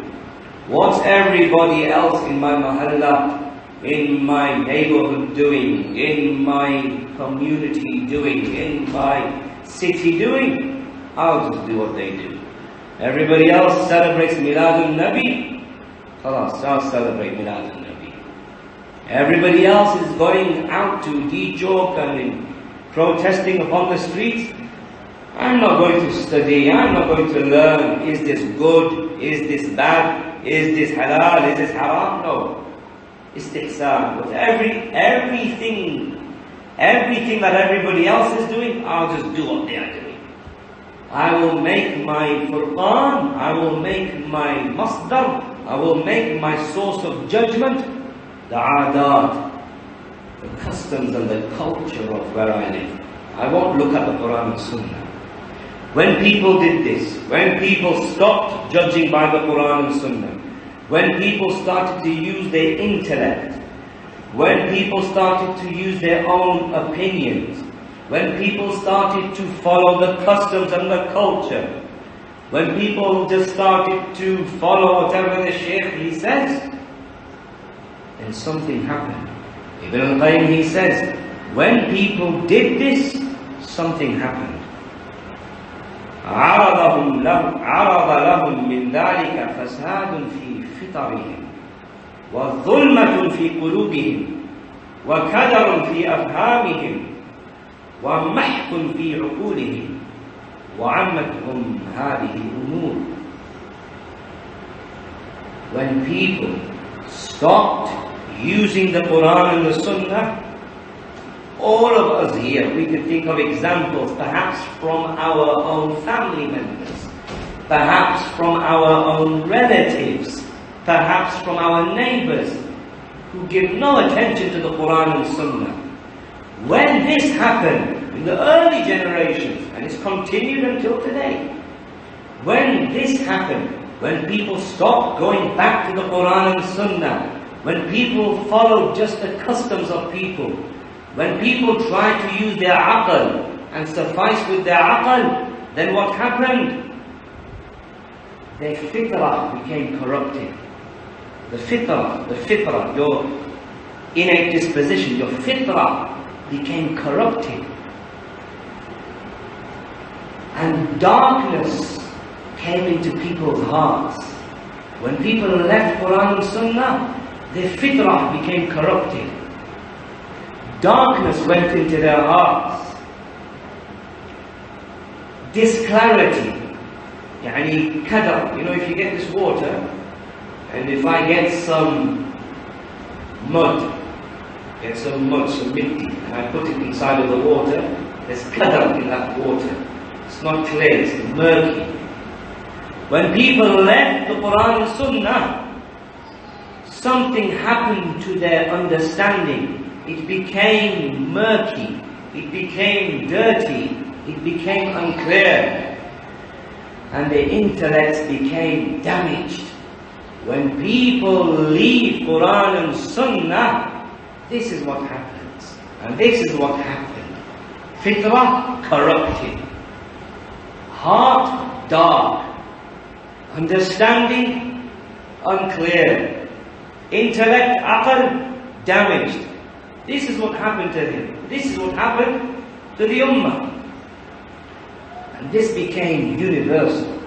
What's everybody else in my mahalla, in my neighborhood doing, in my community doing, in my city doing? I'll just do what they do. Everybody else celebrates Miladun Nabi. Khalas, I'll celebrate Miladun Nabi. Everybody else is going out to de-joke and protesting upon the streets. I'm not going to study, I'm not going to learn, is this good, is this bad, is this halal, is this haram? No. Istihsan. But everything that everybody else is doing, I'll just do what they are doing. I will make my Furqan, I will make my Masdar, I will make my source of judgment, the adat, the customs and the culture of where I live. I won't look at the Quran and Sunnah. When people did this, when people stopped judging by the Quran and Sunnah, when people started to use their intellect, when people started to use their own opinions, when people started to follow the customs and the culture, when people just started to follow whatever the Shaykh he says, then something happened. Ibn al-Qayyim he says, when people did this, something happened. عرض لهم من ذلك فساد في فطرهم وظلمة في قلوبهم وكدر في أفهامهم ومحق في عقولهم وعمتهم هذه الأمور. When people stopped using the Quran and the Sunnah, all of us here, we could think of examples, perhaps from our own family members, perhaps from our own relatives, perhaps from our neighbors, who give no attention to the Quran and Sunnah. When this happened in the early generations, and it's continued until today, when this happened, when people stopped going back to the Quran and Sunnah, when people followed just the customs of people, when people tried to use their aql and suffice with their aql, then what happened? Their fitrah became corrupted. The fitrah, your innate disposition, your fitrah became corrupted. And darkness came into people's hearts. When people left Quran and Sunnah, their fitrah became corrupted. Darkness went into their hearts. Disclarity, yani kadar. You know, if you get this water, and if I get some mud, some mitti, and I put it inside of the water, there's kadar in that water. It's not clear, it's murky. When people left the Quran and Sunnah, something happened to their understanding. It became murky, it became dirty, it became unclear, and their intellects became damaged. When people leave Quran and Sunnah, this is what happens, and this is what happened. Fitrah corrupted, heart dark, understanding unclear, intellect, aql damaged. This is what happened to him. This is what happened to the Ummah. And this became universal.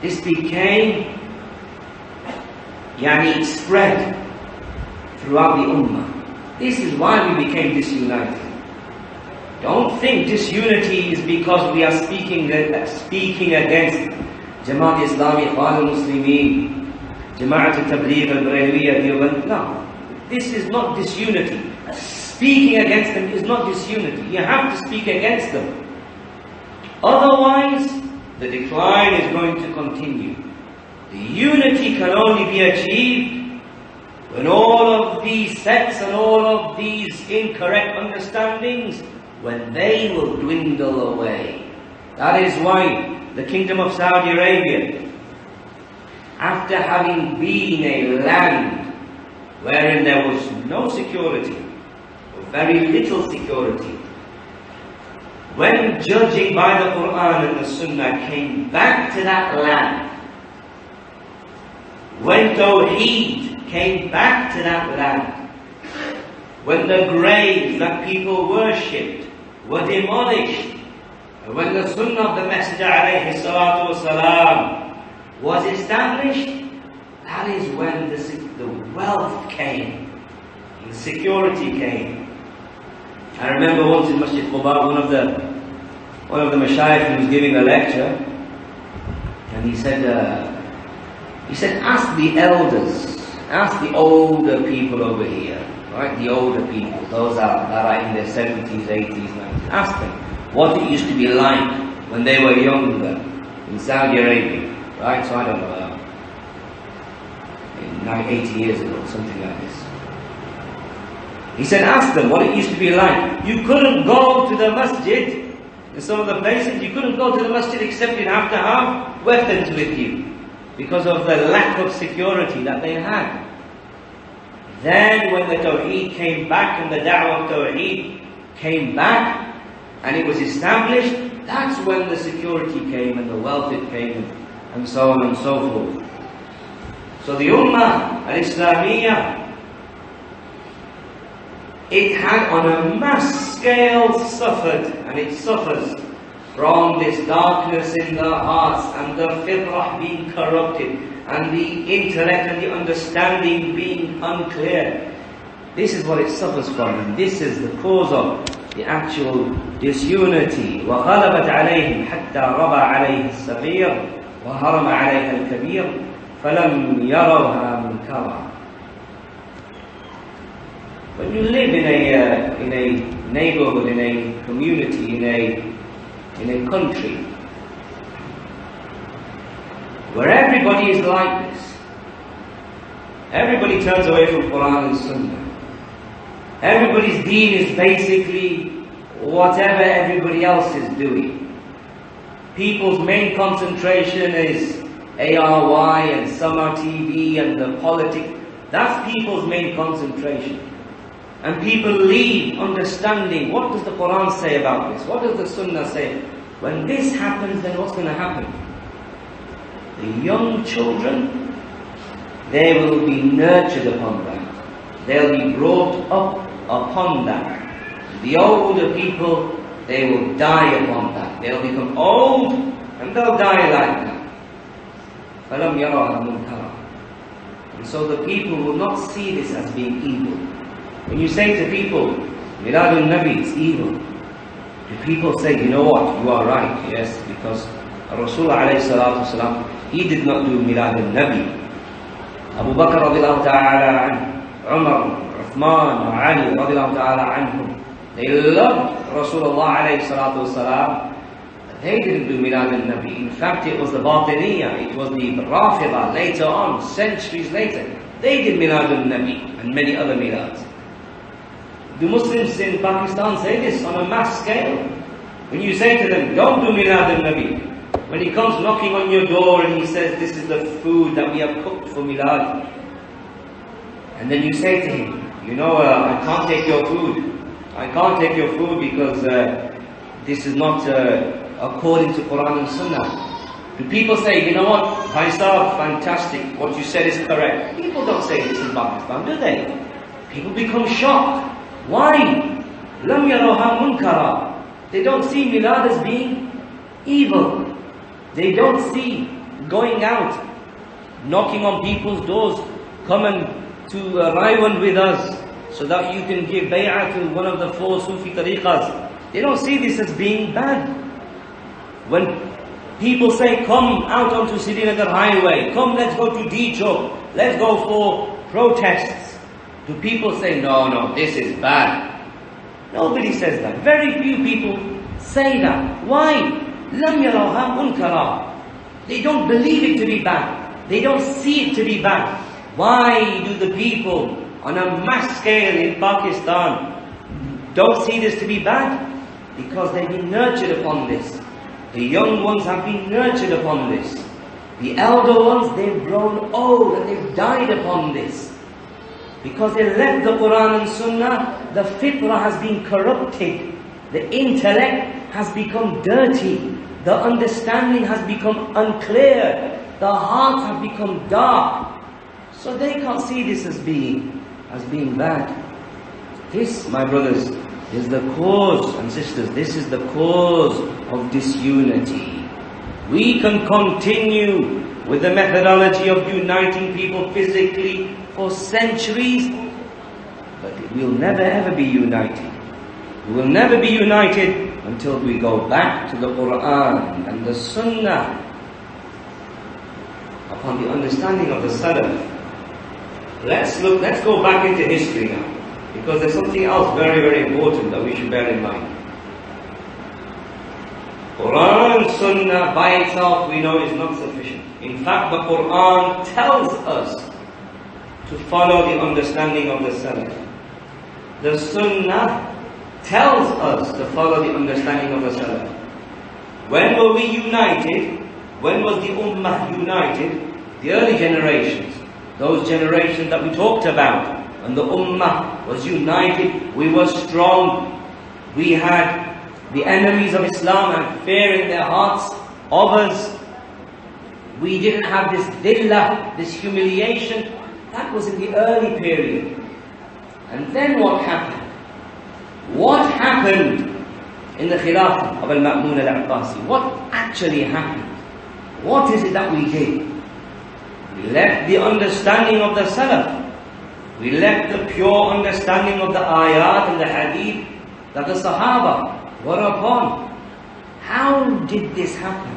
This became, it spread throughout the Ummah. This is why we became disunited. Don't think disunity is because we are speaking against Jamaat Islami, Ikhwan al-Muslimin, Jamaat al-Tabligh al-Bareiliyah. No. This is not disunity. Speaking against them is not disunity. You have to speak against them. Otherwise, the decline is going to continue. The unity can only be achieved when all of these sects and all of these incorrect understandings, when they will dwindle away. That is why the Kingdom of Saudi Arabia, after having been a land wherein there was no security, or very little security, when judging by the Quran and the Sunnah came back to that land, when Tawheed came back to that land, when the graves that people worshipped were demolished, and when the Sunnah of the Messenger alayhi salatu wasalam was established, that is when the wealth came, the security came. I remember once in Masjid Quba, one of the mashayikh was giving a lecture, and he said, ask the elders, ask the older people over here, right? The older people, those that are in their 70s, 80s, 90s. Ask them what it used to be like when they were younger in Saudi Arabia, right? So I don't know. 80 years ago, something like this. He said, ask them what it used to be like. You couldn't go to the masjid. In some of the places, you couldn't go to the masjid except you'd have to have weapons with you, because of the lack of security that they had. Then when the Tawheed came back and the da'wah of Tawheed came back and it was established, that's when the security came and the welfare came and so on and so forth. So the Ummah al-Islamiyyah, it had on a mass scale suffered, and it suffers from this darkness in the hearts and the fitrah being corrupted and the intellect and the understanding being unclear. This is what it suffers from, and this is the cause of the actual disunity. وَغَلَبَتْ عَلَيْهِمْ حَتَّى رَبَى عَلَيْهِ الصَّغِيرُ وَهَرَمَ عَلَيْهَا الْكَبِيرُ فَلَمْ يَرَوْهَا مُنْكَرًا. When you live in a neighborhood, in a community, in a country where everybody is like this, everybody turns away from Quran and Sunnah, everybody's deen is basically whatever everybody else is doing. People's main concentration is Arwaa and Summer TV and the politics. That's people's main concentration. And people leave understanding, what does the Quran say about this? What does the Sunnah say? When this happens, then what's going to happen? The young children, they will be nurtured upon that. They'll be brought up upon that. The older people, they will die upon that. They'll become old and they'll die like that. فَلَمْ يَرَوْهَا مُنْكَرًا. And so the people will not see this as being evil. When you say to people, Milad al-Nabi, it's evil, do people say, you know what, you are right, yes, because Rasulullah alayhi salatu wasalam, he did not do Milad al-Nabi. Abu Bakr radiallahu ta'ala anhu, Umar, Uthman, Ali radiallahu ta'ala anhum, they loved Rasulullah alayhi salatu wasalam. They didn't do Milad al-Nabi. In fact, it was the Batiniyah, it was the Rafidah later on, centuries later. They did Milad al-Nabi and many other Milads. Do Muslims in Pakistan say this on a mass scale? When you say to them, don't do Milad al-Nabi, when he comes knocking on your door and he says, this is the food that we have cooked for Milad, and then you say to him, you know, I can't take your food. I can't take your food because this is not according to Quran and Sunnah. Do people say, you know what, Bhaisab, fantastic, what you said is correct? People don't say this in Pakistan, do they? People become shocked. Why? لَمْ يَرَوْهَا مُنْكَرًا. They don't see Milad as being evil. They don't see going out, knocking on people's doors, come and to Raiwan with us, so that you can give bay'ah to one of the 4 Sufi tariqas. They don't see this as being bad. When people say, come out onto Srinagar Highway, come let's go to D-Chowk, let's go for protests, do people say, no, this is bad? Nobody says that. Very few people say that. Why? لَمْ يَرَوْهَا مُنْكَرًا. They don't believe it to be bad. They don't see it to be bad. Why do the people on a mass scale in Pakistan don't see this to be bad? Because they've been nurtured upon this. The young ones have been nurtured upon this. The elder ones, they've grown old and they've died upon this. Because they left the Quran and Sunnah, the fitrah has been corrupted. The intellect has become dirty. The understanding has become unclear. The hearts have become dark. So they can't see this as being bad. This, my brothers, is the cause, and sisters, this is the cause of disunity. We can continue with the methodology of uniting people physically for centuries, but we'll never ever be united. We will never be united until we go back to the Quran and the Sunnah upon the understanding of the Salaf. Let's go back into history now, because there's something else very, very important that we should bear in mind. Quran and Sunnah by itself, we know, is not sufficient. In fact, the Quran tells us to follow the understanding of the Salaf. The Sunnah tells us to follow the understanding of the Salaf. When were we united? When was the Ummah united? The early generations. Those generations that we talked about. When the Ummah was united, we were strong. We had the enemies of Islam and fear in their hearts of us. We didn't have this dhillah, this humiliation. That was in the early period. And then what happened? What happened in the Khilafah of al-Ma'mun al-Abbasi? What actually happened? What is it that we did? We left the understanding of the Salaf. We left the pure understanding of the ayat and the hadith that the Sahaba were upon. How did this happen?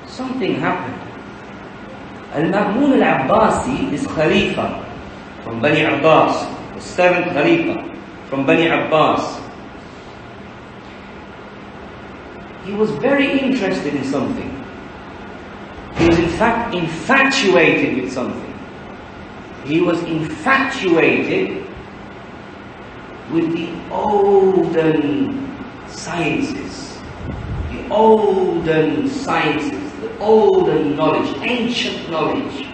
Something happened. Al-Ma'mun al-Abbasi is Khalifa from Bani Abbas, the 7th Khalifa from Bani Abbas. He was very interested in something. He was in fact infatuated with something. He was infatuated with the olden sciences, the olden knowledge, ancient knowledge,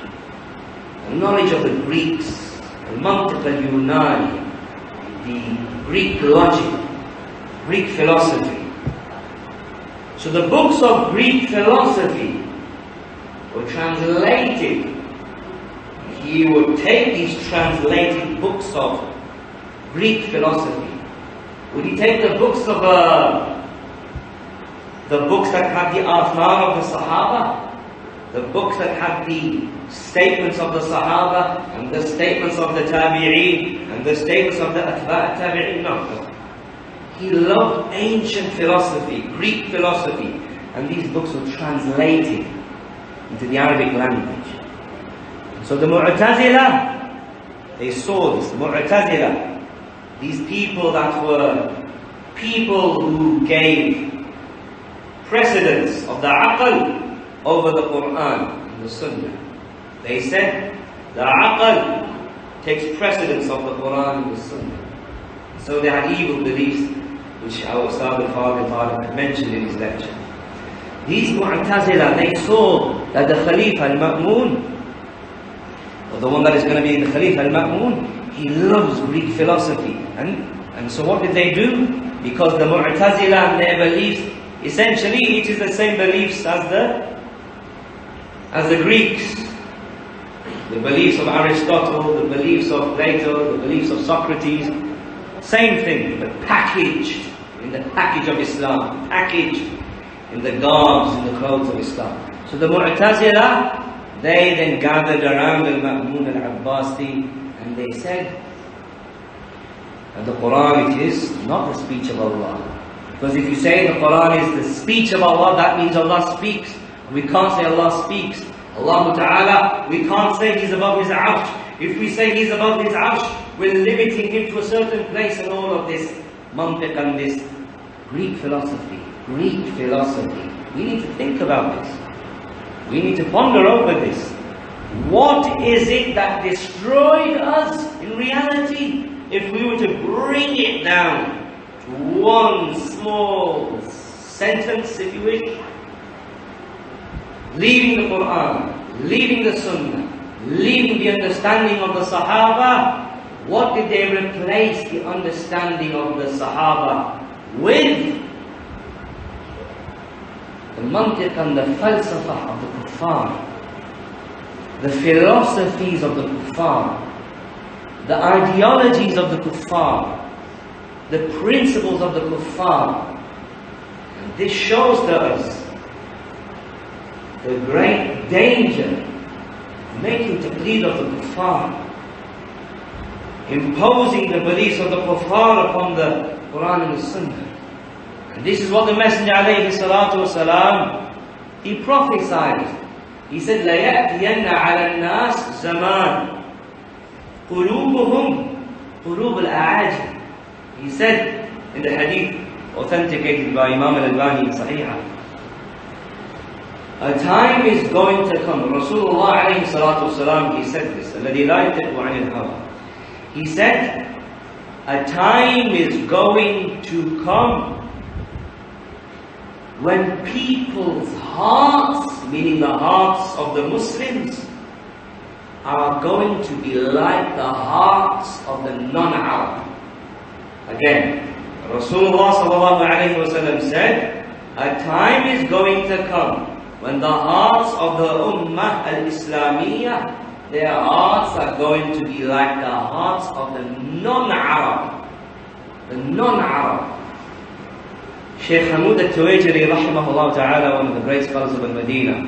the knowledge of the Greeks, the Mantiq al-Yunani, the Greek logic, Greek philosophy. So the books of Greek philosophy were translated. He would take these translated books of Greek philosophy. Would he take the books of the books that had the athar of the Sahaba, the books that had the statements of the Sahaba and the statements of the Tabi'een and the statements of the Atba' Tabi'een? No. He loved ancient philosophy, Greek philosophy, and these books were translated into the Arabic language. So the Mu'tazila, they saw this. Mu'tazila, these people that were people who gave precedence of the aql over the Quran and the Sunnah. They said the aql takes precedence of the Quran and the Sunnah. So they had evil beliefs, which our Ustadh al-Fadil had mentioned in his lecture. These Mu'tazila, they saw that the Khalifa al-Ma'mun, or the one that is going to be the Khalifa al-Ma'mun, he loves Greek philosophy. And so what did they do? Because the Mu'tazila and their beliefs, essentially it is the same beliefs as the Greeks. The beliefs of Aristotle, the beliefs of Plato, the beliefs of Socrates, same thing, but packaged in the package of Islam, packaged in the garbs, in the clothes of Islam. So the Mu'tazila, they then gathered around al-Ma'mun al-Abbasi and they said that the Quran, it is not the speech of Allah. Because if you say the Quran is the speech of Allah, that means Allah speaks. We can't say Allah speaks. Allah Ta'ala, we can't say He's above His arsh. If we say He's above His arsh, we're limiting Him to a certain place, and all of this mantiq and this Greek philosophy. We need to think about this. We need to ponder over this. What is it that destroyed us in reality? If we were to bring it down to one small sentence, if you wish, leaving the Quran, leaving the Sunnah, leaving the understanding of the Sahaba, what did they replace the understanding of the Sahaba with? The mantiq and the falsafah of the kuffar, the philosophies of the kuffar, the ideologies of the kuffar, the principles of the kuffar. And this shows to us the great danger of making taqleed of the kuffar, imposing the beliefs of the kuffar upon the Quran and the Sunnah. And this is what the Messenger alayhi salatu wasalam, he prophesied. He said, لا يأتين على الناس زمان قلوبهم قلوب الأعاجم. He said in the hadith authenticated by Imam al-Albani in Sahihah, a time is going to come. Rasulullah alayhi salatu wasalam, he said this, الذي لا ينطق عن الهوى. He said, a time is going to come when people's hearts, meaning the hearts of the Muslims, are going to be like the hearts of the non-Arab. Again, Rasulullah sallallahu alayhi wa sallam said, a time is going to come when the hearts of the Ummah al-Islamiyyah, their hearts are going to be like the hearts of the non-Arab. The non-Arab. Shaykh Hamoud al-Tuwajiri rahimahullah ta'ala, one of the great scholars of Al-Madinah,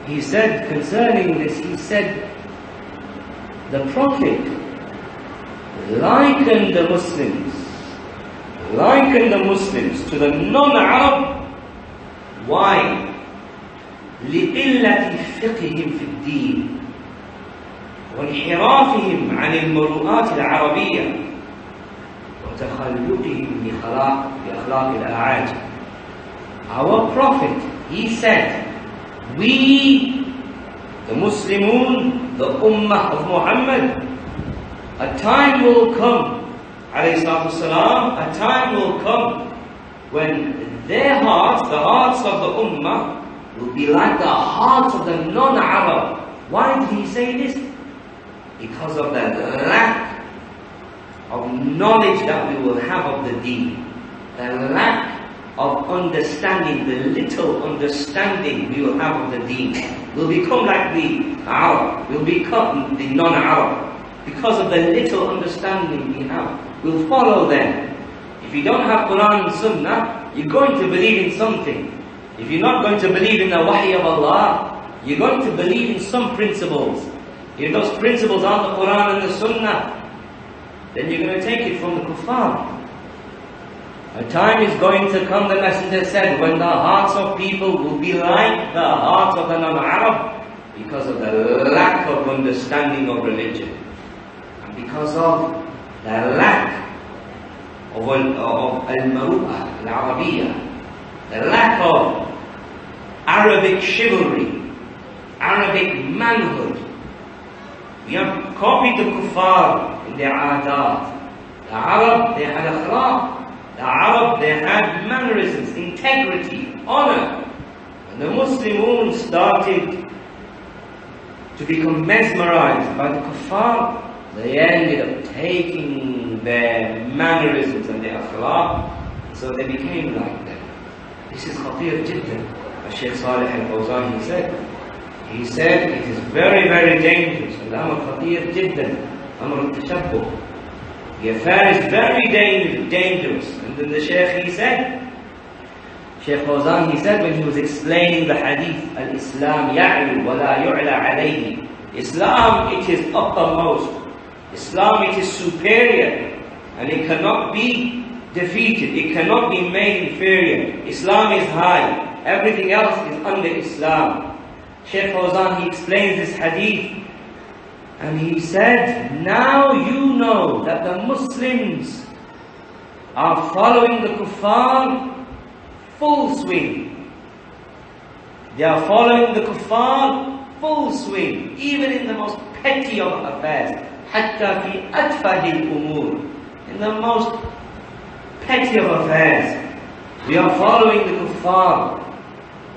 he said concerning this, he said, the Prophet likened the Muslims to the non-Arab. Why? لقلة فقههم في الدين وانحرافهم عن المروءات العربية وتخلقهم بأخلاق الأعاجم. Our Prophet, he said, we, the Muslimun, the Ummah of Muhammad, a time will come, alayhi salatu wasalam, a time will come when their hearts, the hearts of the Ummah, will be like the hearts of the non-Arab. Why did he say this? Because of the lack of knowledge that we will have of the deen, the lack of understanding, the little understanding we will have of the deen. We'll become like the Arab, we'll become the non-Arab. Because of the little understanding we have, we'll follow them. If you don't have Quran and Sunnah, you're going to believe in something. If you're not going to believe in the wahy of Allah, you're going to believe in some principles. If those principles aren't the Quran and the Sunnah, then you're going to take it from the kuffar. A time is going to come, the Messenger said, when the hearts of people will be like the hearts of the non-Arab, because of the lack of understanding of religion, and because of the lack of al-Maru'ah al-Arabiyyah, the lack of Arabic chivalry, Arabic manhood. We have copied the kuffar in their adat. The Arab, they had akhlaq. The Arab, they had mannerisms, integrity, honor. When the Muslimun started to become mesmerized by the kuffar, they ended up taking their mannerisms and their akhlaq, so they became like them. This is khatir jiddan. As Shaykh Salih al-Fawzan he said it is very, very dangerous. Al-amr khatir jiddan, amr al-tashabbuh. The affair is very dangerous. And then the Shaykh, he said, Shaykh Fawzan, he said when he was explaining the hadith, al-Islam ya'lu wa la yu'la alayhi. Islam, it is uppermost. Islam, it is superior. And it cannot be defeated. It cannot be made inferior. Islam is high. Everything else is under Islam. Shaykh Fawzan, he explains this hadith. And he said, now you know that the Muslims are following the kuffar full swing. They are following the kuffar full swing, even in the most petty of affairs. حتى في أتفه الأمور, in the most petty of affairs. We are following the kuffar.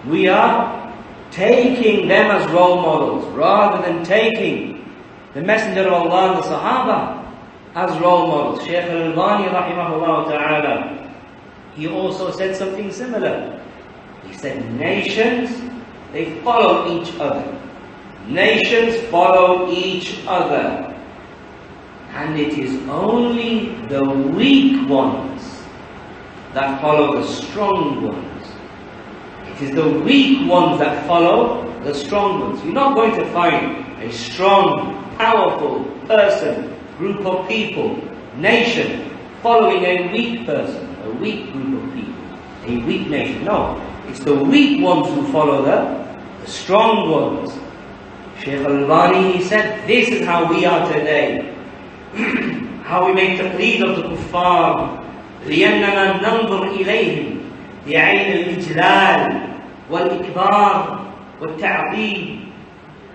We are taking them as role models, rather than taking the Messenger of Allah and the Sahaba as role models. Shaykh al-Albani rahimahullah ta'ala, he also said something similar. He said, nations, they follow each other. Nations follow each other. And it is only the weak ones that follow the strong ones. It is the weak ones that follow the strong ones. You're not going to find a strong, powerful person, group of people, nation, following a weak person, a weak group of people, a weak nation. No, it's the weak ones who follow the strong ones. Shaykh al-Albani, he said, this is how we are today. How we make taqleed of the kuffar. لأننا ننظر إليهم بعين الإجلال والإكبار والتعظيم.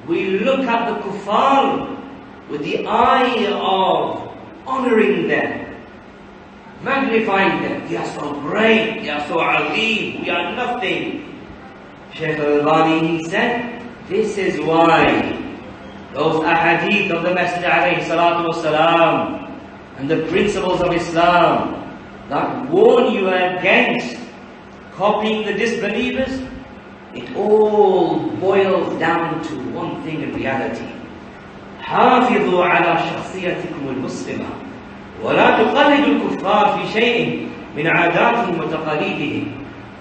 We look at the kuffar with the eye of honoring them, magnifying them. They are so great, they are so azim, we are nothing. Shaykh al-Albani, he said, this is why those ahadith of the Masjid alayhi salatu wasalam, and the principles of Islam that warn you against copying the disbelievers, it all boils down to one thing in reality. حافظوا على شخصيتكم المسلمة ولا تقلدوا الكفار في شيء من عاداتهم وتقاليدهم.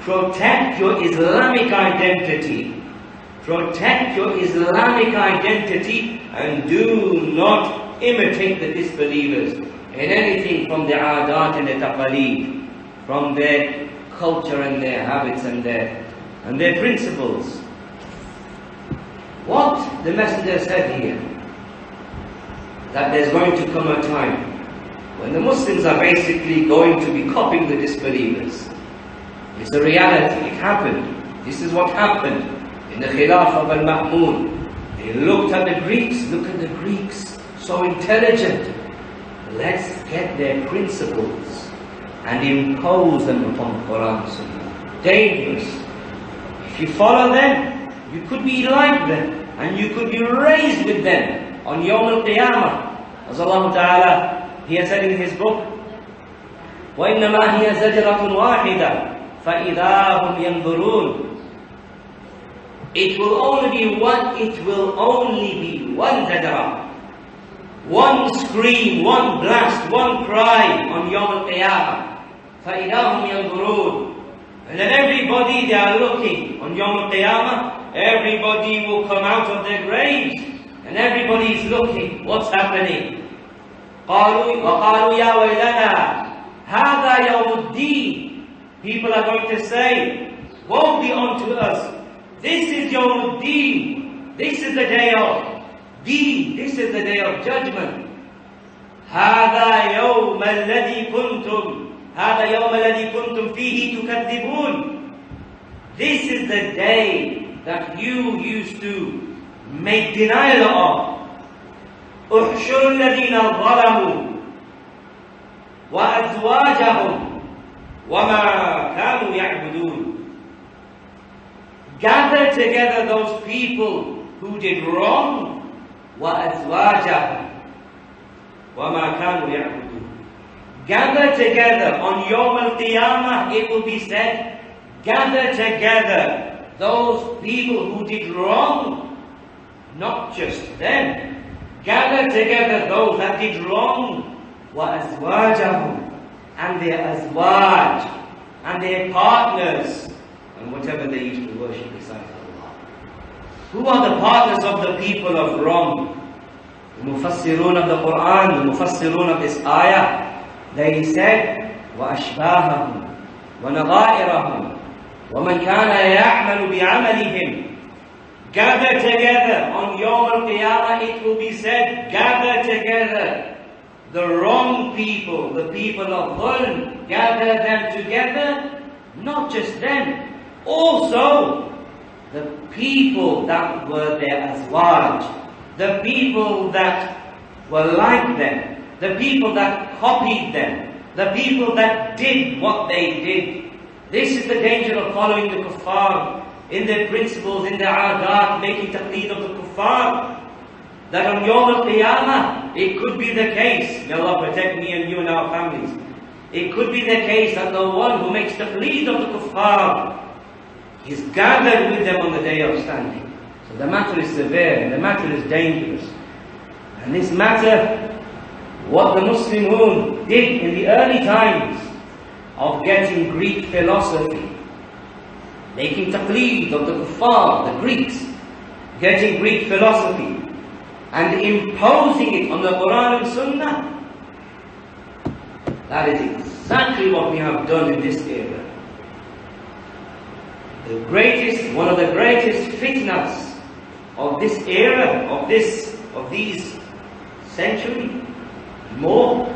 Protect your Islamic identity. Protect your Islamic identity and do not imitate the disbelievers in anything from their adat and their taqaleed, from their culture and their habits and their principles. What the Messenger said here, that there's going to come a time when the Muslims are basically going to be copying the disbelievers. It's a reality, it happened. This is what happened in the Khilafah of al-Ma'mun. They looked at the Greeks, look at the Greeks, so intelligent. Let's get their principles and impose them upon the Quran and Sunnah. Dangerous. If you follow them, you could be like them, and you could be raised with them on Yawm al-Qiyamah. As Allah Ta'ala, He has said in His book, وَإِنَّمَا هِيَ زَجْرَةٌ وَاحِدَةٌ فَإِذَا هُمْ يَنْظُرُونَ. It will only be one zajra, one scream, one blast, one cry on Yawm al-Qiyamah. فَإِذَا هُمْ يَنْظُرُونَ. And then everybody, they are looking on Yawm al-Qiyamah. Everybody will come out of their graves. And everybody is looking, what's happening? وَقَالُوا يَا وَيْلَنَا هَذَا يَوْمُ الدِّينِ. People are going to say, woe be unto us. This is Yawm al-Din. This is the day of Deen. This is the day of judgment. هَذَا يَوْمَ الَّذِي كُنْتُمْ فِيهِ تُكَذِّبُونَ. This is the day that you used to make denial of. احشروا الذين ظلموا وأزواجهم وما كانوا يعبدون. Gather together those people who did wrong. وأزواجهم وما كانوا يعبدون. Gather together on Yawm al-Qiyamah, it will be said, gather together those people who did wrong. Not just them. Gather together those that did wrong. وَأَزْوَاجَهُمْ. And their azwaj. And their partners. And whatever they used to worship besides Allah. Who are the partners of the people of wrong? The Mufassirun of the Quran, the Mufassirun of this ayah, they said, وَأَشْبَاهَهُمْ وَنَظَائِرَهُمْ وَمَنْ كَانَ يَعْمَلُ بِعَمَلِهِمْ. Gather together on Yawm al-Qiyamah, it will be said, gather together the wrong people, the people of dhulm, gather them together, not just them, also the people that were their azwaj, the people that were like them, the people that copied them, the people that did what they did. This is the danger of following the kuffar in their principles, in their adat, making taqleed of the kuffar. That on Yawm al-Qiyamah, it could be the case, may Allah protect me and you and our families, it could be the case that the one who makes taqleed of the kuffar is gathered with them on the day of standing. So the matter is severe, and the matter is dangerous. And this matter, what the Muslimun did in the early times of getting Greek philosophy, making taqleed of the kuffar, the Greeks, getting Greek philosophy and imposing it on the Quran and Sunnah, that is exactly what we have done in this era. One of the greatest fitnas of this era, of these centuries, more,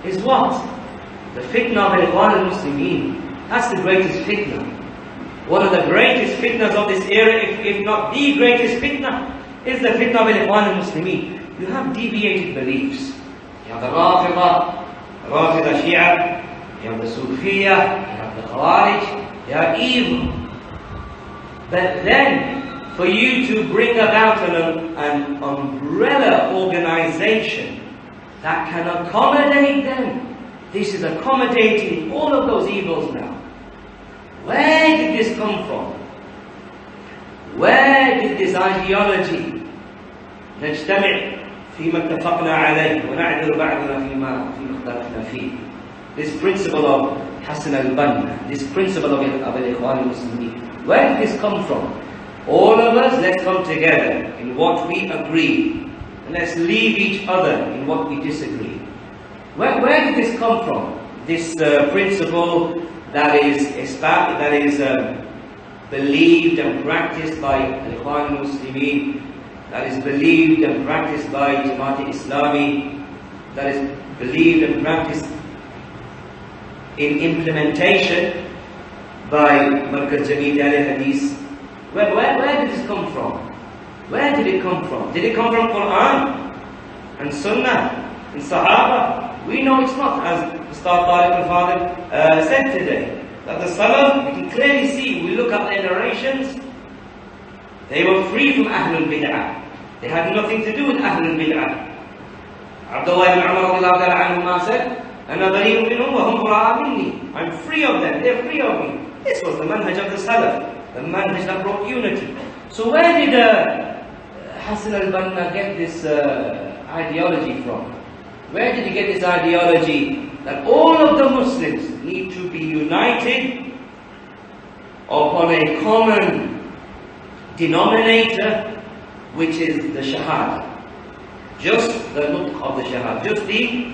is what? The fitna of al-Ikhwan al-Muslimin. That's the greatest fitna. One of the greatest fitnas of this era, if not the greatest fitna, is the fitna of al-Ikhwan al-Muslimin. You have deviated beliefs. You have the Rafida Shia, you have the Sufiya, you have the Khawarij, they are evil. But then, for you to bring about an umbrella organization that can accommodate them. This is accommodating all of those evils now. Where did this come from? Where did this ideology نجتمع فيما اتفقنا عليه ونعذر بعضنا فيما اختلفنا فيه? This principle of Hassan al-Banna, this principle of al-Ikhwan al-Muslimin, where did this come from? All of us, let's come together in what we agree, and let's leave each other in what we disagree. Where did this come from? This principle that is believed and practiced by Al-Ikhwan al-Muslimin, that is believed and practiced by Jamaat-e-Islami, that is believed and practiced in implementation by Markaz Jamaat al-Hadith. Where did this come from? Where did it come from? Did it come from Quran and Sunnah and Sahaba? We know it's not, as Ustadh Tariq al-Fadil said today, that the Salaf, we can clearly see, we look at their narrations, they were free from Ahlul Bid'ah. They had nothing to do with Ahlul Bid'ah. Abdullah ibn Umar said, أَنَا بَرِيءٌ مِّنْهُمْ وَهُمْ بُرَاءٌ مِّنِّي. I'm free of them, they're free of me. This was the manhaj of the Salaf, the manhaj that brought unity. So where did Hassan al-Banna get this ideology from? Where did he get this ideology that all of the Muslims need to be united upon a common denominator, which is the Shahada? Just the nutq of the Shahada, just the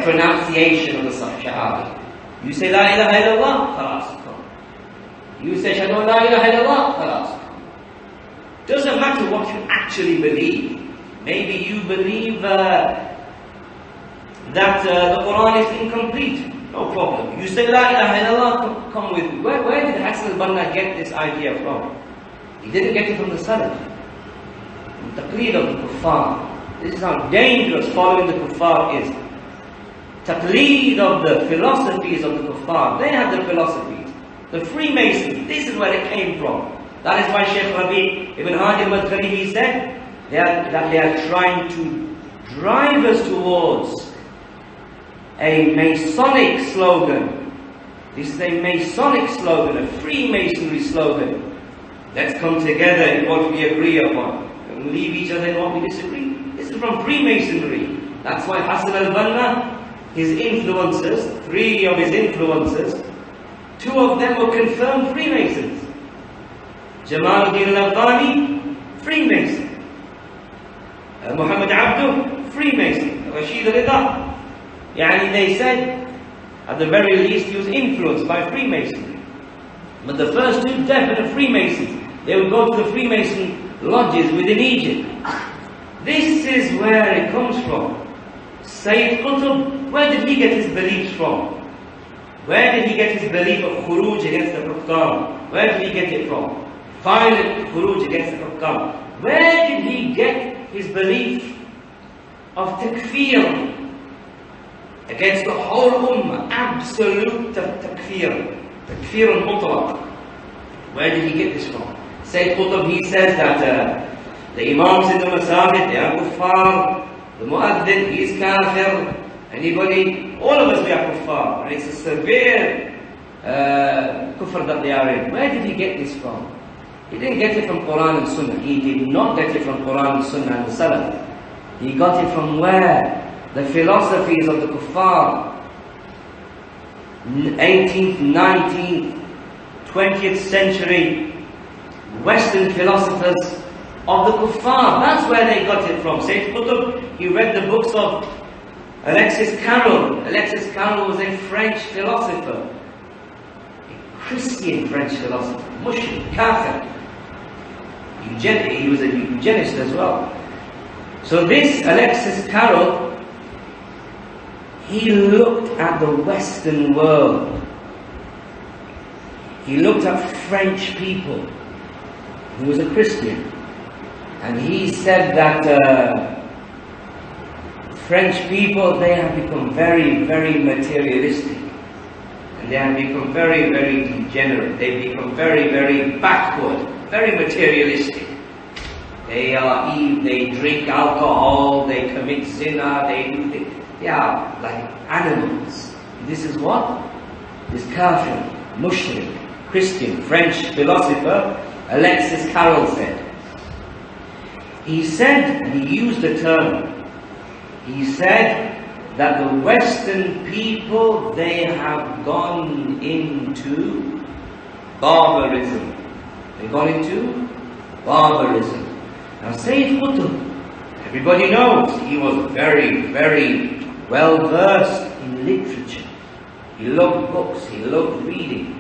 pronunciation of the Shahada. You say La ilaha illallah, khalas. You say Shahadu la ilaha illallah, khalas. Doesn't matter what you actually believe. Maybe you believe that the Quran is incomplete. No problem. You say La ilaha illallah, come with me. Where did Hassan al-Banna get this idea from? He didn't get it from the Salaf. The taqleed of the kuffar. This is how dangerous following the kuffar is. Taqleed of the philosophies of the kuffar. They have the philosophies. The Freemasons, this is where it came from. That is why Shaykh Rabi' ibn Hadi al-Madkhali, he said that they are trying to drive us towards a Masonic slogan. This is a Masonic slogan, a Freemasonry slogan. Let's come together in what we agree upon and leave each other in what we disagree. This is from Freemasonry. That's why Hassan al-Banna, his influences, 3 of his influences, 2 of them were confirmed Freemasons. Jamaluddin al-Afghani, Freemason. Muhammad Abduh, Freemason. Rashid al-Rida. They said, at the very least, he was influenced by Freemasonry. But the first 2 definite Freemasons, they would go to the Freemason lodges within Egypt. This is where it comes from. Sayyid Qutb, where did he get his beliefs from? Where did he get his belief of khuruj against the Hukam? Where did he get it from? Violent khuruj against the Hukam. Where did he get his belief of takfir against the whole Ummah? Absolute takfir. Takfir al-mutlaq. Where did he get this from? Sayyid Qutb, he says that the Imams in the Masajid, they are kuffar. The Mu'addin, he is kafir. Anybody, all of us, we are kuffar. And it's a severe kufr that they are in. Where did he get this from? He didn't get it from Quran and Sunnah. He did not get it from Quran and Sunnah and the Salaf. He got it from where? The philosophies of the kuffar. 18th, 19th, 20th century Western philosophers of the kuffar. That's where they got it from. Sayyid Qutb, he read the books of Alexis Carrel. Alexis Carrel was a French philosopher, a Christian French philosopher, Muslim, Kafir. He was a eugenist as well. So this Alexis Carrel, he looked at the Western world. He looked at French people. He was a Christian. And he said that French people, they have become very, very materialistic. And they have become very, very degenerate. They've become very, very backward, very materialistic. they are evil, they drink alcohol, they commit zina, they are like animals. This is what? This kafir, mushrik, Christian, French philosopher Alexis Carrel said. He said, and he used the term, he said that the Western people, they have gone into barbarism. They've gone into barbarism. Now Sayyid Qutb, everybody knows, he was very, very well versed in literature. He loved books, he loved reading.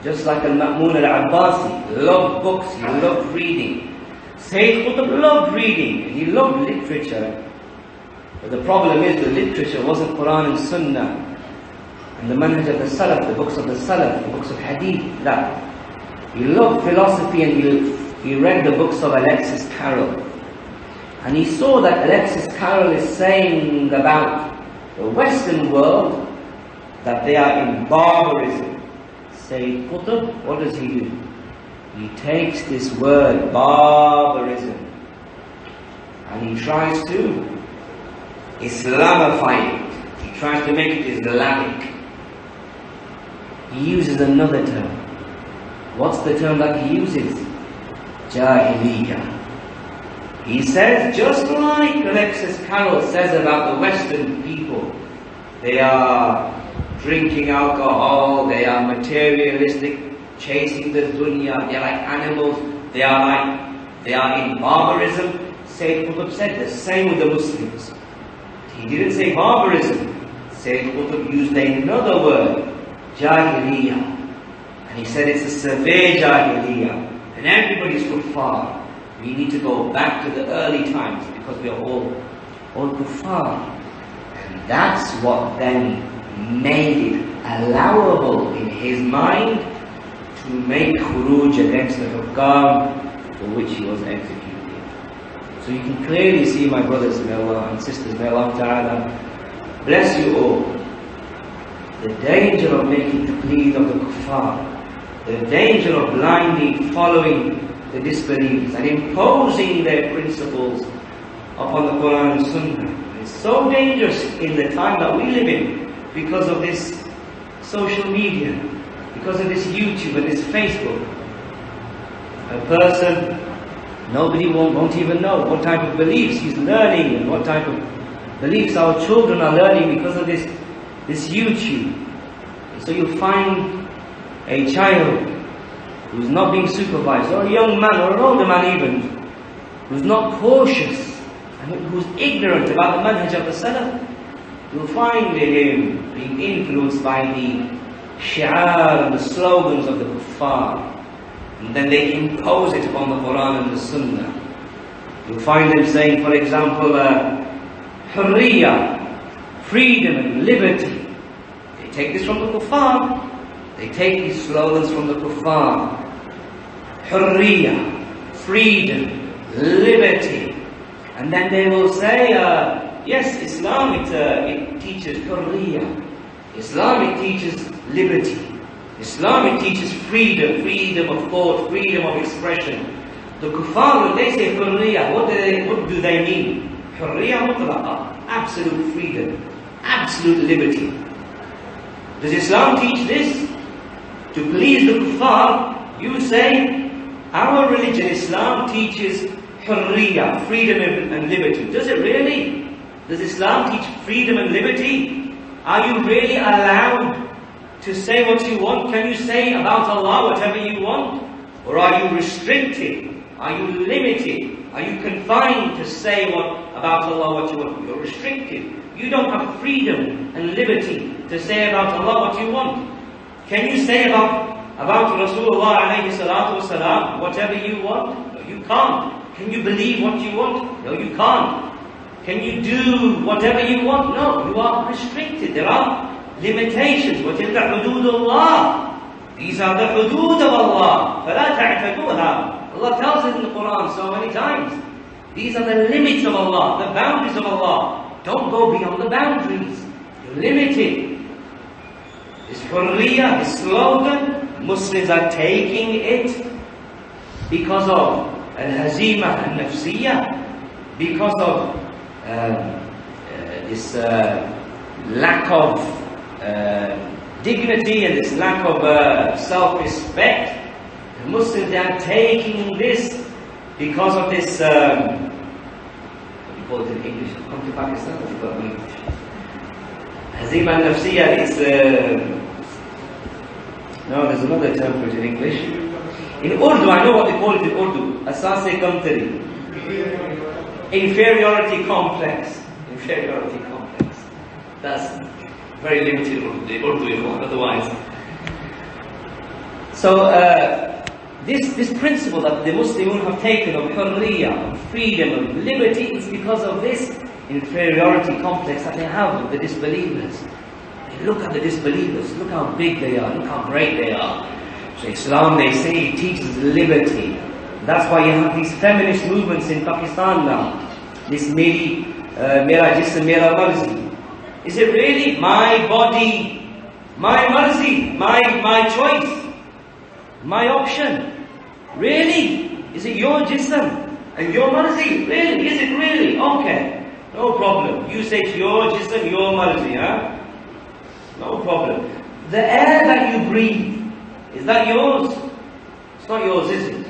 Just like al-Ma'mun al-Abbasi, he loved books, he loved reading. Sayyid Qutb loved reading, he loved literature. But the problem is the literature wasn't Quran and Sunnah and the manhaj of the Salaf, the books of the Salaf, the books of Hadith. No. He loved philosophy and he read the books of Alexis Carrel. And he saw that Alexis Carrel is saying about the Western world that they are in barbarism. Sayyid Qutb, what does he do? He takes this word, barbarism, and he tries to Islamify it. He tries to make it Islamic. He uses another term. What's the term that he uses? Jahiliyyah. He says, just like Alexis Carrel says about the Western people, they are drinking alcohol, they are materialistic, chasing the dunya, they are like animals, they are in barbarism. Sayyid Qutb said the same with the Muslims. He didn't say barbarism. Sayyid Qutb used another word, Jahiliyyah. And he said it's a severe Jahiliyyah. And everybody's kuffar. We need to go back to the early times because we are all kuffar. And that's what then made it allowable in his mind to make khuruj against the hukam for which he was executed. So you can clearly see, my brothers and sisters, may Allah Ta'ala bless you all, the danger of making taqleed of the kuffar, the danger of blindly following the disbelievers and imposing their principles upon the Quran and Sunnah. It's so dangerous in the time that we live in because of this social media, because of this YouTube and this Facebook. A person, nobody won't even know what type of beliefs he's learning and what type of beliefs our children are learning because of this YouTube. So you'll find a child who's not being supervised, or a young man or an older man even, who's not cautious and who's ignorant about the manhaj of the Salaf, you'll find him being influenced by the shi'ar and the slogans of the kuffar, and then they impose it upon the Quran and the Sunnah. You'll find them saying, for example, hurriya, freedom and liberty. They take this from the kuffar. They take these slogans from the kuffar. Hurriya, freedom, liberty. And then they will say, yes, Islam, it teaches hurriya. Islam, it teaches liberty. Islam, it teaches freedom, freedom of thought, freedom of expression. The kuffar, when they say hurriya, what do they mean? Hurriya mutlaqa, absolute freedom, absolute liberty. Does Islam teach this? To please the kuffar, you say, our religion, Islam, teaches hurriya, freedom and liberty. Does it really? Does Islam teach freedom and liberty? Are you really allowed to say what you want? Can you say about Allah whatever you want? Or are you restricted? Are you limited? Are you confined to say about Allah what you want? You're restricted. You don't have freedom and liberty to say about Allah what you want. Can you say about Rasulullah alayhi salatu wasalam whatever you want? No, you can't. Can you believe what you want? No, you can't. Can you do whatever you want? No, you are restricted. There are limitations. وَتِلْكَ حُدُودُ اللَّهِ. These are the hudud of Allah. فَلَا تَعْتَدُوهَا. Allah tells it in the Quran so many times. These are the limits of Allah, the boundaries of Allah. Don't go beyond the boundaries. You're limited. This hurriya, this slogan, Muslims are taking it because of al-hazima an-nafsiyya, because of this lack of dignity and this lack of self-respect. The Muslims are taking this because of this, what do you call it in English? Come to Pakistan, what do you call it in English? Hazima al-nafsiyya is, no, there's another term for it in English. In Urdu, I know what they call it in Urdu, asas-e kamtari. Inferiority complex. Inferiority complex. That's very limited Urdu, otherwise. So, this principle that the Muslims have taken of hurriya, of freedom, of liberty, is because of this inferiority complex that they have with the disbelievers. They look at the disbelievers, look how big they are, look how great they are. So Islam, they say, it teaches liberty. That's why you have these feminist movements in Pakistan now. This mera jism, mera marzi. Is it really my body, my marzi, my choice, my option? Really? Is it your jism and your marzi? Really? Is it really? Okay, no problem. You say it's your jism, your marzi, huh? No problem. The air that you breathe, is that yours? It's not yours, is it?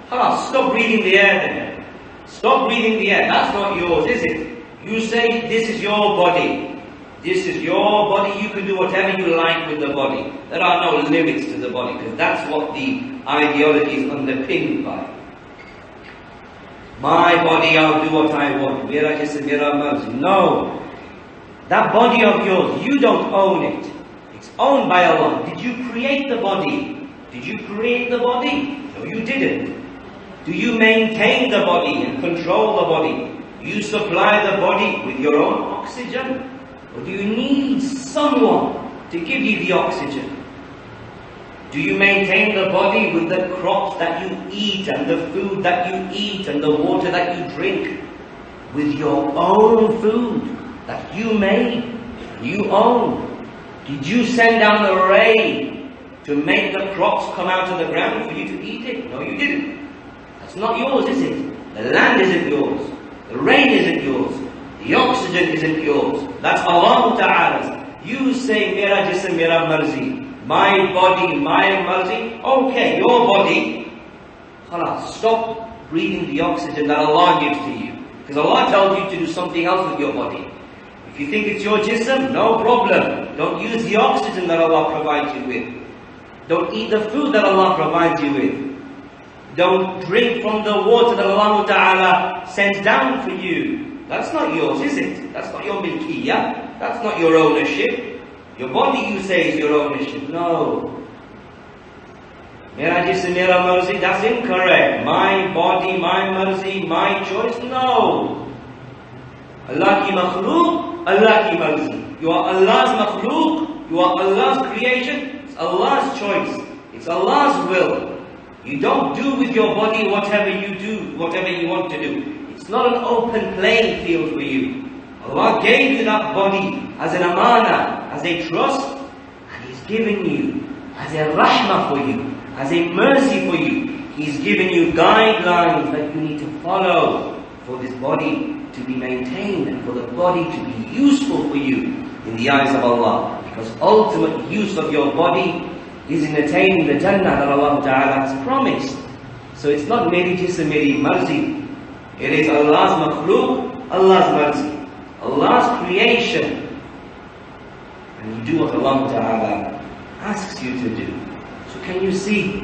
Stop breathing the air then. Stop breathing the air. That's not yours, is it? You say this is your body. This is your body. You can do whatever you like with the body. There are no limits to the body, because that's what the ideology is underpinned by. My body, I'll do what I want. No. That body of yours, you don't own it. It's owned by Allah. Did you create the body? Did you create the body? No, you didn't. Do you maintain the body and control the body? Do you supply the body with your own oxygen? Or do you need someone to give you the oxygen? Do you maintain the body with the crops that you eat and the food that you eat and the water that you drink? With your own food that you made, you own? Did you send down the rain to make the crops come out of the ground for you to eat it? No, you didn't. That's not yours, is it? The land isn't yours. The rain isn't yours. The oxygen isn't yours. That's Allah Ta'ala's. You say, Mera jism, mera marzi. My body, my marzi. Okay, your body. Khalas, stop breathing the oxygen that Allah gives to you. Because Allah tells you to do something else with your body. If you think it's your jism, no problem. Don't use the oxygen that Allah provides you with. Don't eat the food that Allah provides you with. Don't drink from the water that Allah Ta'ala sends down for you. That's not yours, is it? That's not your milkiyah. That's not your ownership. Your body, you say, is your ownership. No. Mera jism, mera marzi, that's incorrect. My body, my marzi, my choice. No. Allah ki makhluq, Allah ki marzi. You are Allah's makhluq. You are Allah's creation. It's Allah's choice. It's Allah's will. You don't do with your body whatever you do, whatever you want to do. It's not an open playing field for you. Allah gave you that body as an amana, as a trust, and He's given you as a rahmah for you, as a mercy for you. He's given you guidelines that you need to follow for this body to be maintained and for the body to be useful for you in the eyes of Allah. Because ultimate use of your body is in attaining the Jannah that Allah Ta'ala has promised. So it's not meri jism, meri marzi. It is Allah's makhluq, Allah's marzi, Allah's creation. And you do what Allah Ta'ala asks you to do. So can you see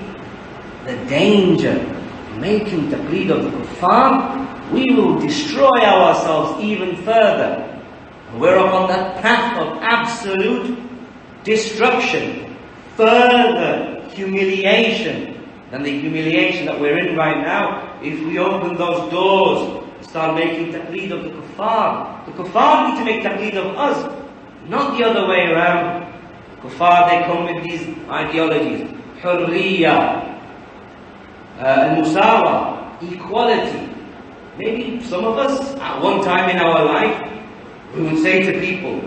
the danger of making taqleed of the kuffar? We will destroy ourselves even further. We're upon that path of absolute destruction. Further humiliation than the humiliation that we're in right now if we open those doors and start making taqleed of the kuffar. The kuffar need to make taqleed of us, not the other way around. Kuffar, they come with these ideologies. Hurriya, al-musawa, equality. Maybe some of us, at one time in our life, we would say to people,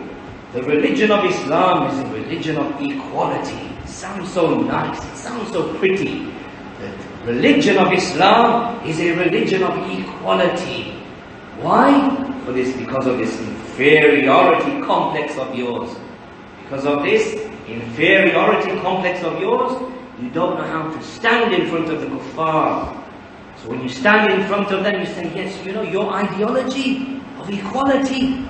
the religion of Islam is a religion of equality. It sounds so nice, it sounds so pretty. That religion of Islam is a religion of equality. Why? Because of this inferiority complex of yours. Because of this inferiority complex of yours, you don't know how to stand in front of the kuffar. So when you stand in front of them, you say, yes, you know, your ideology of equality,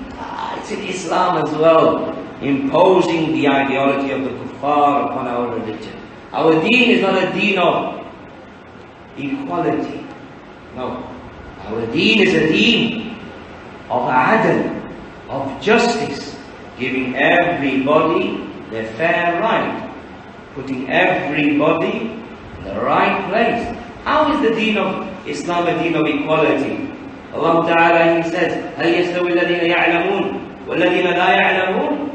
it's in Islam as well. Imposing the ideology of the kuffar upon our religion. Our deen is not a deen of equality. No. Our deen is a deen of adl, of justice, giving everybody their fair right, putting everybody in the right place. How is the deen of Islam a deen of equality? Allah Ta'ala, He says, هَلْ يَسْتَوِي الَّذِينَ يَعْلَمُونَ وَالَّذِينَ لَا يَعْلَمُونَ?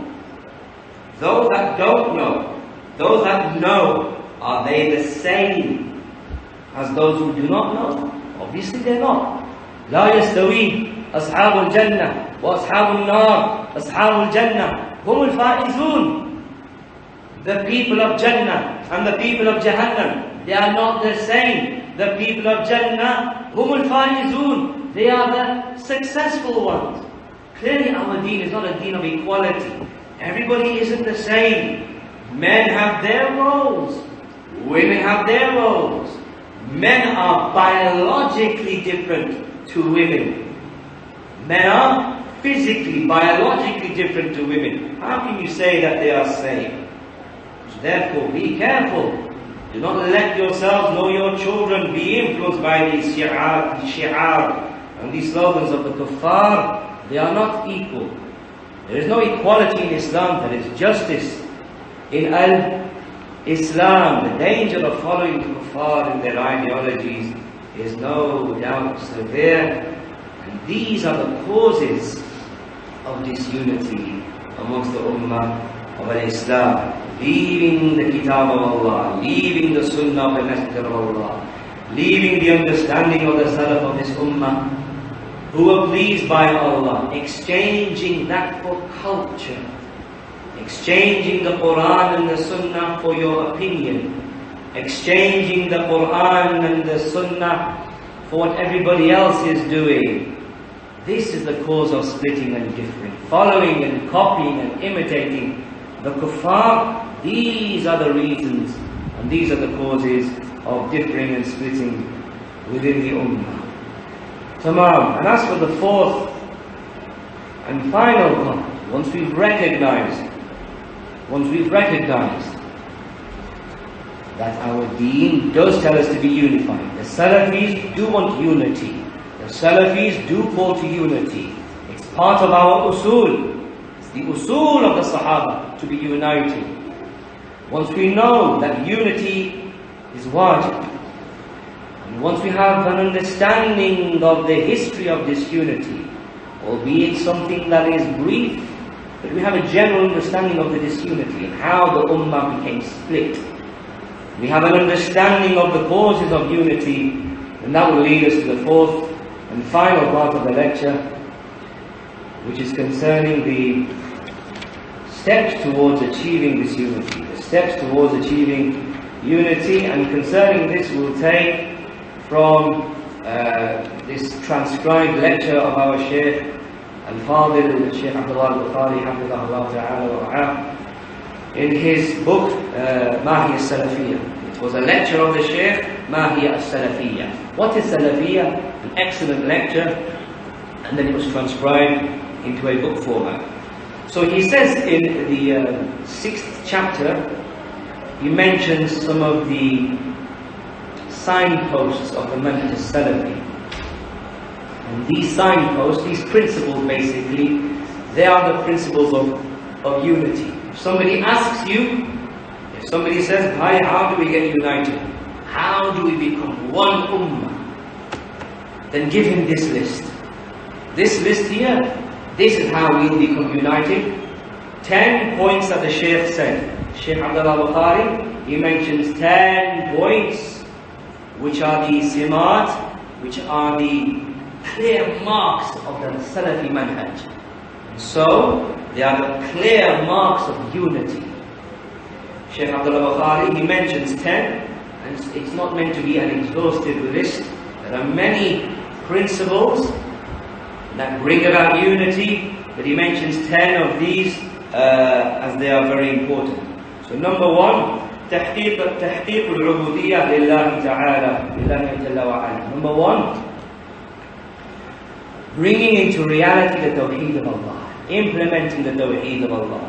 Those that don't know, those that know, are they the same as those who do not know? Obviously they're not. لا يستوي أصحاب الجنة وأصحاب النار أصحاب الجنة هم الفائزون. The people of Jannah and the people of Jahannam, they are not the same. The people of Jannah, هم الفائزون, they are the successful ones. Clearly our deen is not a deen of equality. Everybody isn't the same. Men have their roles, women have their roles. Men are biologically different to women. Men are physically, biologically different to women. How can you say that they are same? So therefore, be careful. Do not let yourselves nor your children be influenced by these shi'ar and these slogans of the kuffar. They are not equal. There is no equality in Islam, there is justice. In Islam, the danger of following the kuffar in their ideologies is no doubt severe. And these are the causes of disunity amongst the Ummah of Islam. Leaving the Kitab of Allah, leaving the Sunnah of the Messenger of Allah, leaving the understanding of the Salaf of this Ummah, who were pleased by Allah, exchanging that for culture, exchanging the Quran and the Sunnah for your opinion, exchanging the Quran and the Sunnah for what everybody else is doing. This is the cause of splitting and differing, following and copying and imitating the kuffar. These are the reasons and these are the causes of differing and splitting within the Ummah. Tamam. And as for the fourth and final point, once we've recognized that our deen does tell us to be unified. The Salafis do want unity. The Salafis do call to unity. It's part of our usul. It's the usul of the Sahaba to be united. Once we know that unity is wajib, and once we have an understanding of the history of this unity, albeit something that is brief, but we have a general understanding of the disunity and how the Ummah became split. We have an understanding of the causes of unity, and that will lead us to the fourth and final part of the lecture, which is concerning the steps towards achieving this unity. The steps towards achieving unity, and concerning this we'll take from this transcribed lecture of our Shaykh Al-Fadil, Shaykh Abdullah Al-Bukhari, Hafidhahullah Ta'ala wa Ra'ah, in his book, Ma hiya as-Salafiyyah. It was a lecture of the Shaykh, Ma hiya as-Salafiyyah. What is Salafiyyah? An excellent lecture, and then it was transcribed into a book format. So he says in the 6th chapter, he mentions some of the signposts of the Manhaj as-Salafi. And these signposts, these principles basically, they are the principles of unity. If somebody asks you, if somebody says, hi, how do we get united? How do we become one ummah? Then give him this list. This list here, this is how we'll become united. 10 points that the Shaykh said. Shaykh Abdullah Bukhari, he mentions 10 points, which are the simat, which are the clear marks of the Salafi manhaj. So, they are the clear marks of unity. Shaykh Abdullah Bukhari, he mentions 10, and and it's not meant to be an exhaustive list. There are many principles that bring about unity, but he mentions 10 of these as they are very important. So number one, تحقيق العبودية لله تعالى لله جل وعلا. Number one, bringing into reality the Tawheed of Allah, implementing the Tawheed of Allah.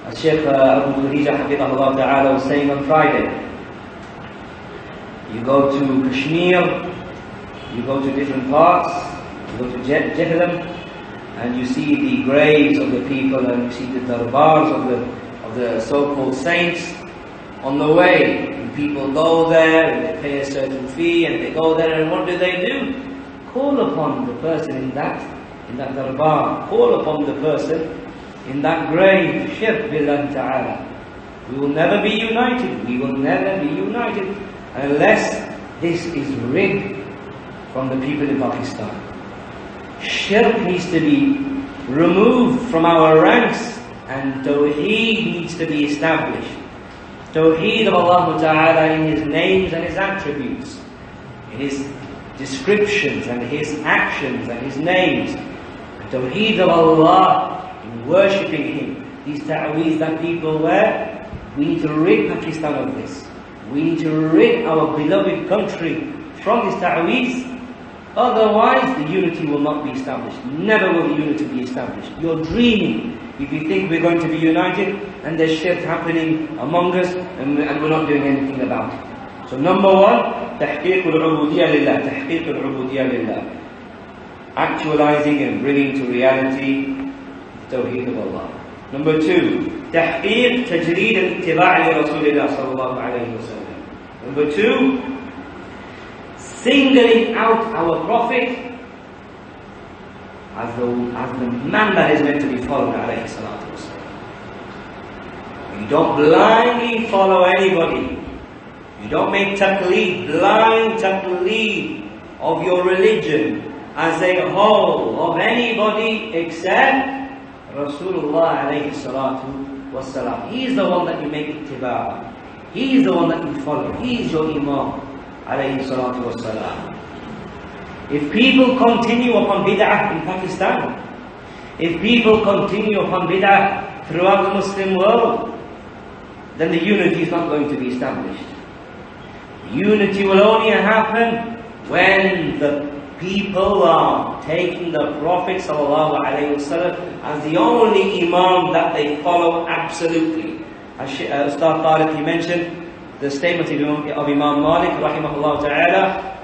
As Shaykh Abu Khadija Hafidahullah Ta'ala was saying on Friday, you go to Kashmir, you go to different parts, you go to Jehlam, and you see the graves of the people, and you see the darbars of the so-called saints on the way. And people go there, and they pay a certain fee, and they go there, and what do? Call upon the person in that darbar, call upon the person in that grave. Shirk billah ta'ala. We will never be united. We will never be united unless this is rigged from the people in Pakistan. Shirk needs to be removed from our ranks, and Tawheed needs to be established. Tawheed of Allah Ta'ala in His names and His attributes, in His descriptions and His actions and His names. Tawheed of Allah in worshipping Him. These ta'weez that people wear, we need to rid Pakistan of this. We need to rid our beloved country from this ta'weez. Otherwise, the unity will not be established. Never will the unity be established. You're dreaming if you think we're going to be united and there's shirk happening among us and we're not doing anything about it. So number one, تحقيق العبودية لله, تحقيق العبودية لله. Actualizing and bringing to reality the Tawheed of Allah. Number two, تحقيق تجريد الاتباع لرسول الله صلى الله عليه وسلم. Number two, singling out our Prophet as the man that is meant to be followed, alayhi salatu wasalam. You don't blindly follow anybody. You don't make taqleed, blind taqleed of your religion as a whole of anybody except Rasulullah alayhi salatu wasalam. He is the one that you make ittiba'. He is the one that you follow. He is your Imam alayhi salatu wasalam. If people continue upon bid'ah in Pakistan, if people continue upon bid'ah throughout the Muslim world, then the unity is not going to be established. Unity will only happen when the people are taking the Prophet ﷺ as the only Imam that they follow absolutely. As Ustadh Tariq, he mentioned the statement of Imam Malik rahimahullah ta'ala,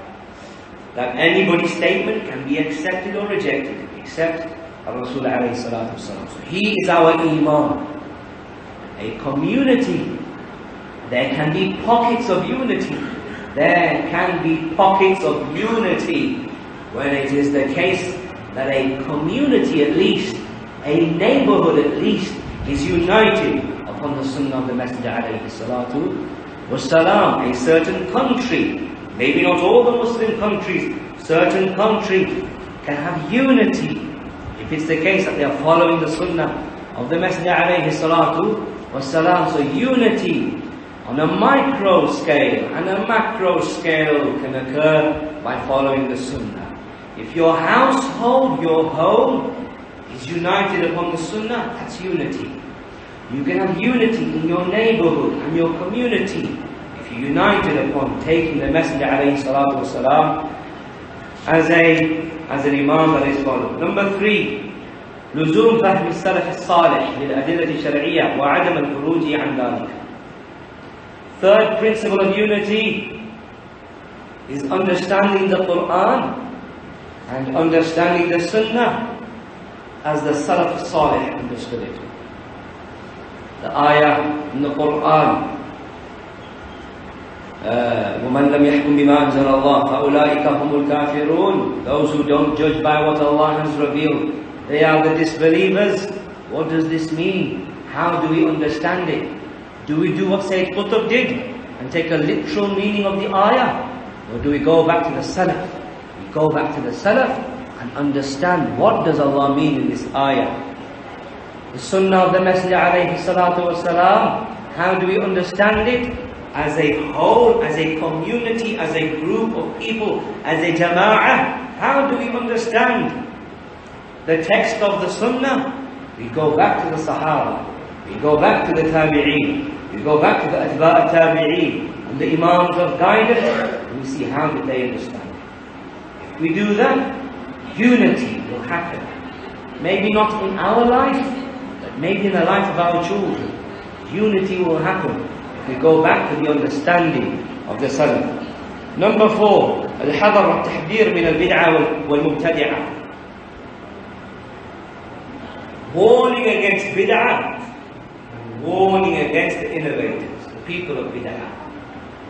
that anybody's statement can be accepted or rejected except Rasul alayhi salatu wasalam. So he is our Imam. A community, there can be pockets of unity. There can be pockets of unity when it is the case that a community at least, a neighborhood at least, is united upon the Sunnah of the Messenger alayhi salatu wasalam. A certain country, maybe not all the Muslim countries, certain countries can have unity if it's the case that they are following the Sunnah of the Messenger alayhi salatu wasalam. So unity on a micro scale and a macro scale can occur by following the Sunnah. If your household, your home is united upon the Sunnah, that's unity. You can have unity in your neighborhood and your community if you're united upon taking the Messenger alayhi salatu wasalam as an Imam that is followed. Number three, لزوم فهم السلف الصالح للأدلة الشرعية وعدم الخروج عن ذلك. Third principle of unity is understanding the Quran and understanding the Sunnah as the Salaf Salih understood it. The ayah in the Quran, وَمَنْ لَمْ يَحْكُمْ بِمَا أَنزَلَ اللَّهُ فَأُولَٰئِكَ هُمُ الْكَافِرُونَ. Those who don't judge by what Allah has revealed, they are the disbelievers. What does this mean? How do we understand it? Do we do what Sayyid Qutb did and take a literal meaning of the ayah? Or do we go back to the Salaf? We go back to the Salaf and understand what does Allah mean in this ayah. The Sunnah of the Messenger alayhi salatu wasalam, how do we understand it? as a whole, as a community, as a group of people, as a jama'ah. How do we understand the text of the Sunnah? We go back to the Sahaba, we go back to the Tabi'een, we go back to the Atba' Tabi'een, and the Imams of guidance, and we see how did they understand. If we do that, unity will happen. Maybe not in our life, but maybe in the life of our children. Unity will happen if we go back to the understanding of the Salaf. Number 4, الحذر والتحذير من البدعة والمبتدعة. Warning against bid'ah, and warning against the innovators, the people of bid'ah.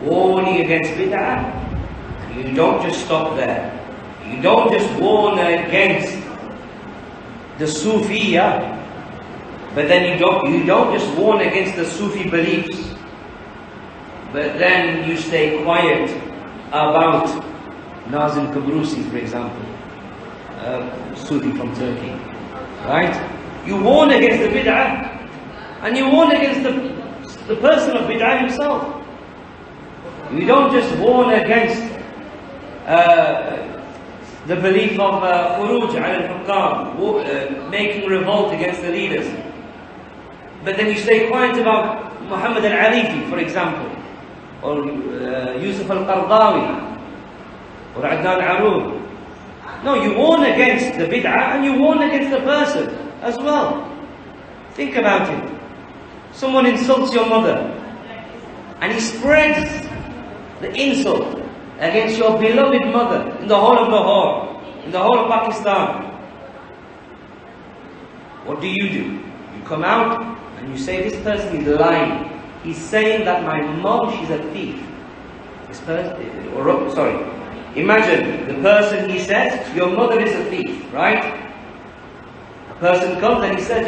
Warning against bid'ah, and you don't just stop there. You don't just warn against the Sufiya, but then you don't just warn against the Sufi beliefs, but then you stay quiet about Nazim Kabrusi, for example, Sufi from Turkey, right? You warn against the bid'ah, and you warn against the person of bid'ah himself. You don't just warn against the belief of khuruj al-hukam, making revolt against the leaders, but then you stay quiet about Muhammad al-Arifi, for example, or Yusuf al-Qardawi, or Adnan Arwaa. No, you warn against the bid'ah and you warn against the person as well. Think about it. Someone insults your mother and he spreads the insult against your beloved mother in the whole of Lahore, in the whole of Pakistan. What do? You come out and you say this person is lying. He's saying that my mom, she's a thief. This person, imagine the person, he says, your mother is a thief, right? A person comes and he says,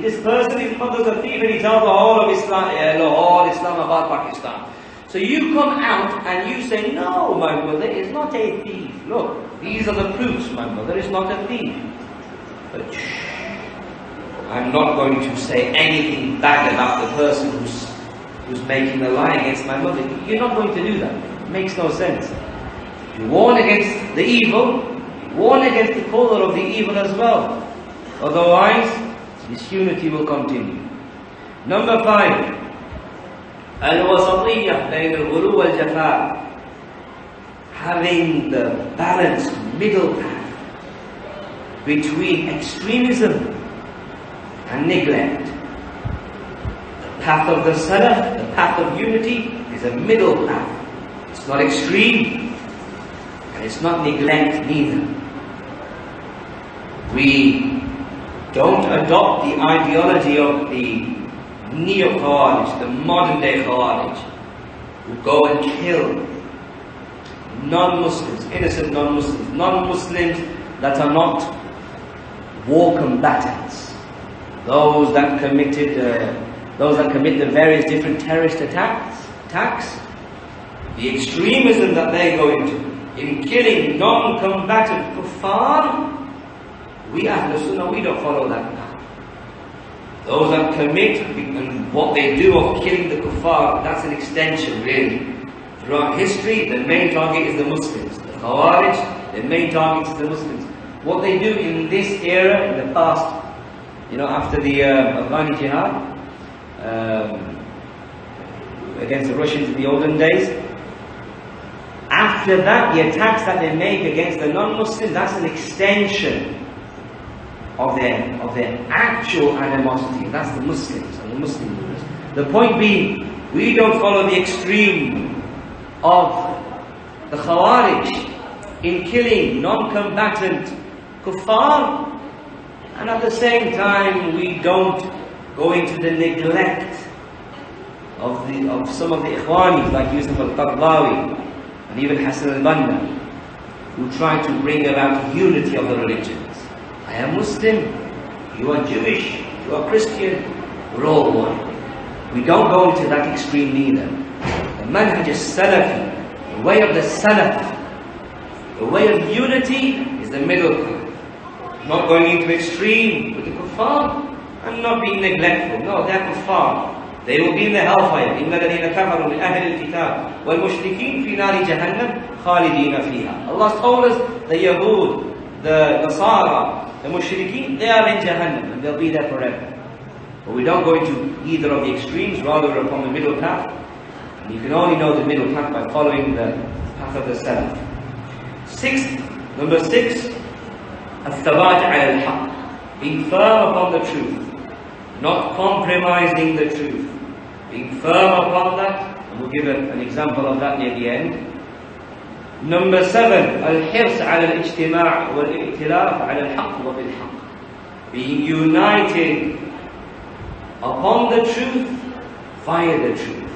this person, his mother's a thief, and he tells the whole of Islam, Lahore, Islamabad, Pakistan. So you come out and you say, no, my mother is not a thief. Look, these are the proofs, my mother is not a thief. But I'm not going to say anything bad about the person who's making the lie against my mother. You're not going to do that. It makes no sense. You warn against the evil, you warn against the caller of the evil as well. Otherwise, disunity will continue. Number 5, al-wasatiyyah bayn al-ghulu wal-jafa. Having the balanced middle path between extremism and neglect. The path of the Salaf, the path of unity, is a middle path. It's not extreme, and it's not neglect neither. We don't adopt the ideology of the neo-Khawarij, the modern day Khawarij, who go and kill non-Muslims, innocent non-Muslims that are not war combatants, those that commit the various different terrorist attacks, the extremism that they go into in killing non-combatant kuffar. We as-Sunnah, we don't follow that path. Those that commit, and what they do of killing the kuffar, that's an extension really. Throughout history, the main target is the Muslims. The Khawarij, the main target is the Muslims. What they do in this era, in the past, after the Afghani jihad, against the Russians in the olden days, after that, the attacks that they make against the non-Muslims, that's an extension of their actual animosity. That's the Muslims and the Muslim rulers. The point being, we don't follow the extreme of the Khawarij in killing non-combatant kuffar, and at the same time we don't go into the neglect of some of the Ikhwanis like Yusuf al-Qardawi and even Hassan al-Banna, who try to bring about unity of the religions. I am Muslim, you are Jewish, you are Christian, we're all one. We don't go into that extreme neither. The manhaj as-Salafi, the way of the Salaf, the way of unity is the middle path. Not going into extreme with the kuffar and not being neglectful. No, they're kuffar. They will be in the hellfire. إِنَّ الَّذِينَ كَفَرُوا مِنْ أَهْلِ الْكِتَابِ وَالْمُشْرِكِينَ فِي نَارِ جَهَنَّمْ خَالِدِينَ فِيهَا. Allah told us the Yahud, the Nasara, the Mushrikeen, they are in Jahannam and they'll be there forever. But we don't go into either of the extremes, rather we're upon the middle path. And you can only know the middle path by following the path of the Salaf. Number six, الثبات على الحق. Being firm upon the truth, not compromising the truth. Being firm upon that, and we'll give an example of that near the end. Number seven, الحرص على الاجتماع والائتلاف على الحق وبالحق. Being united upon the truth, via the truth.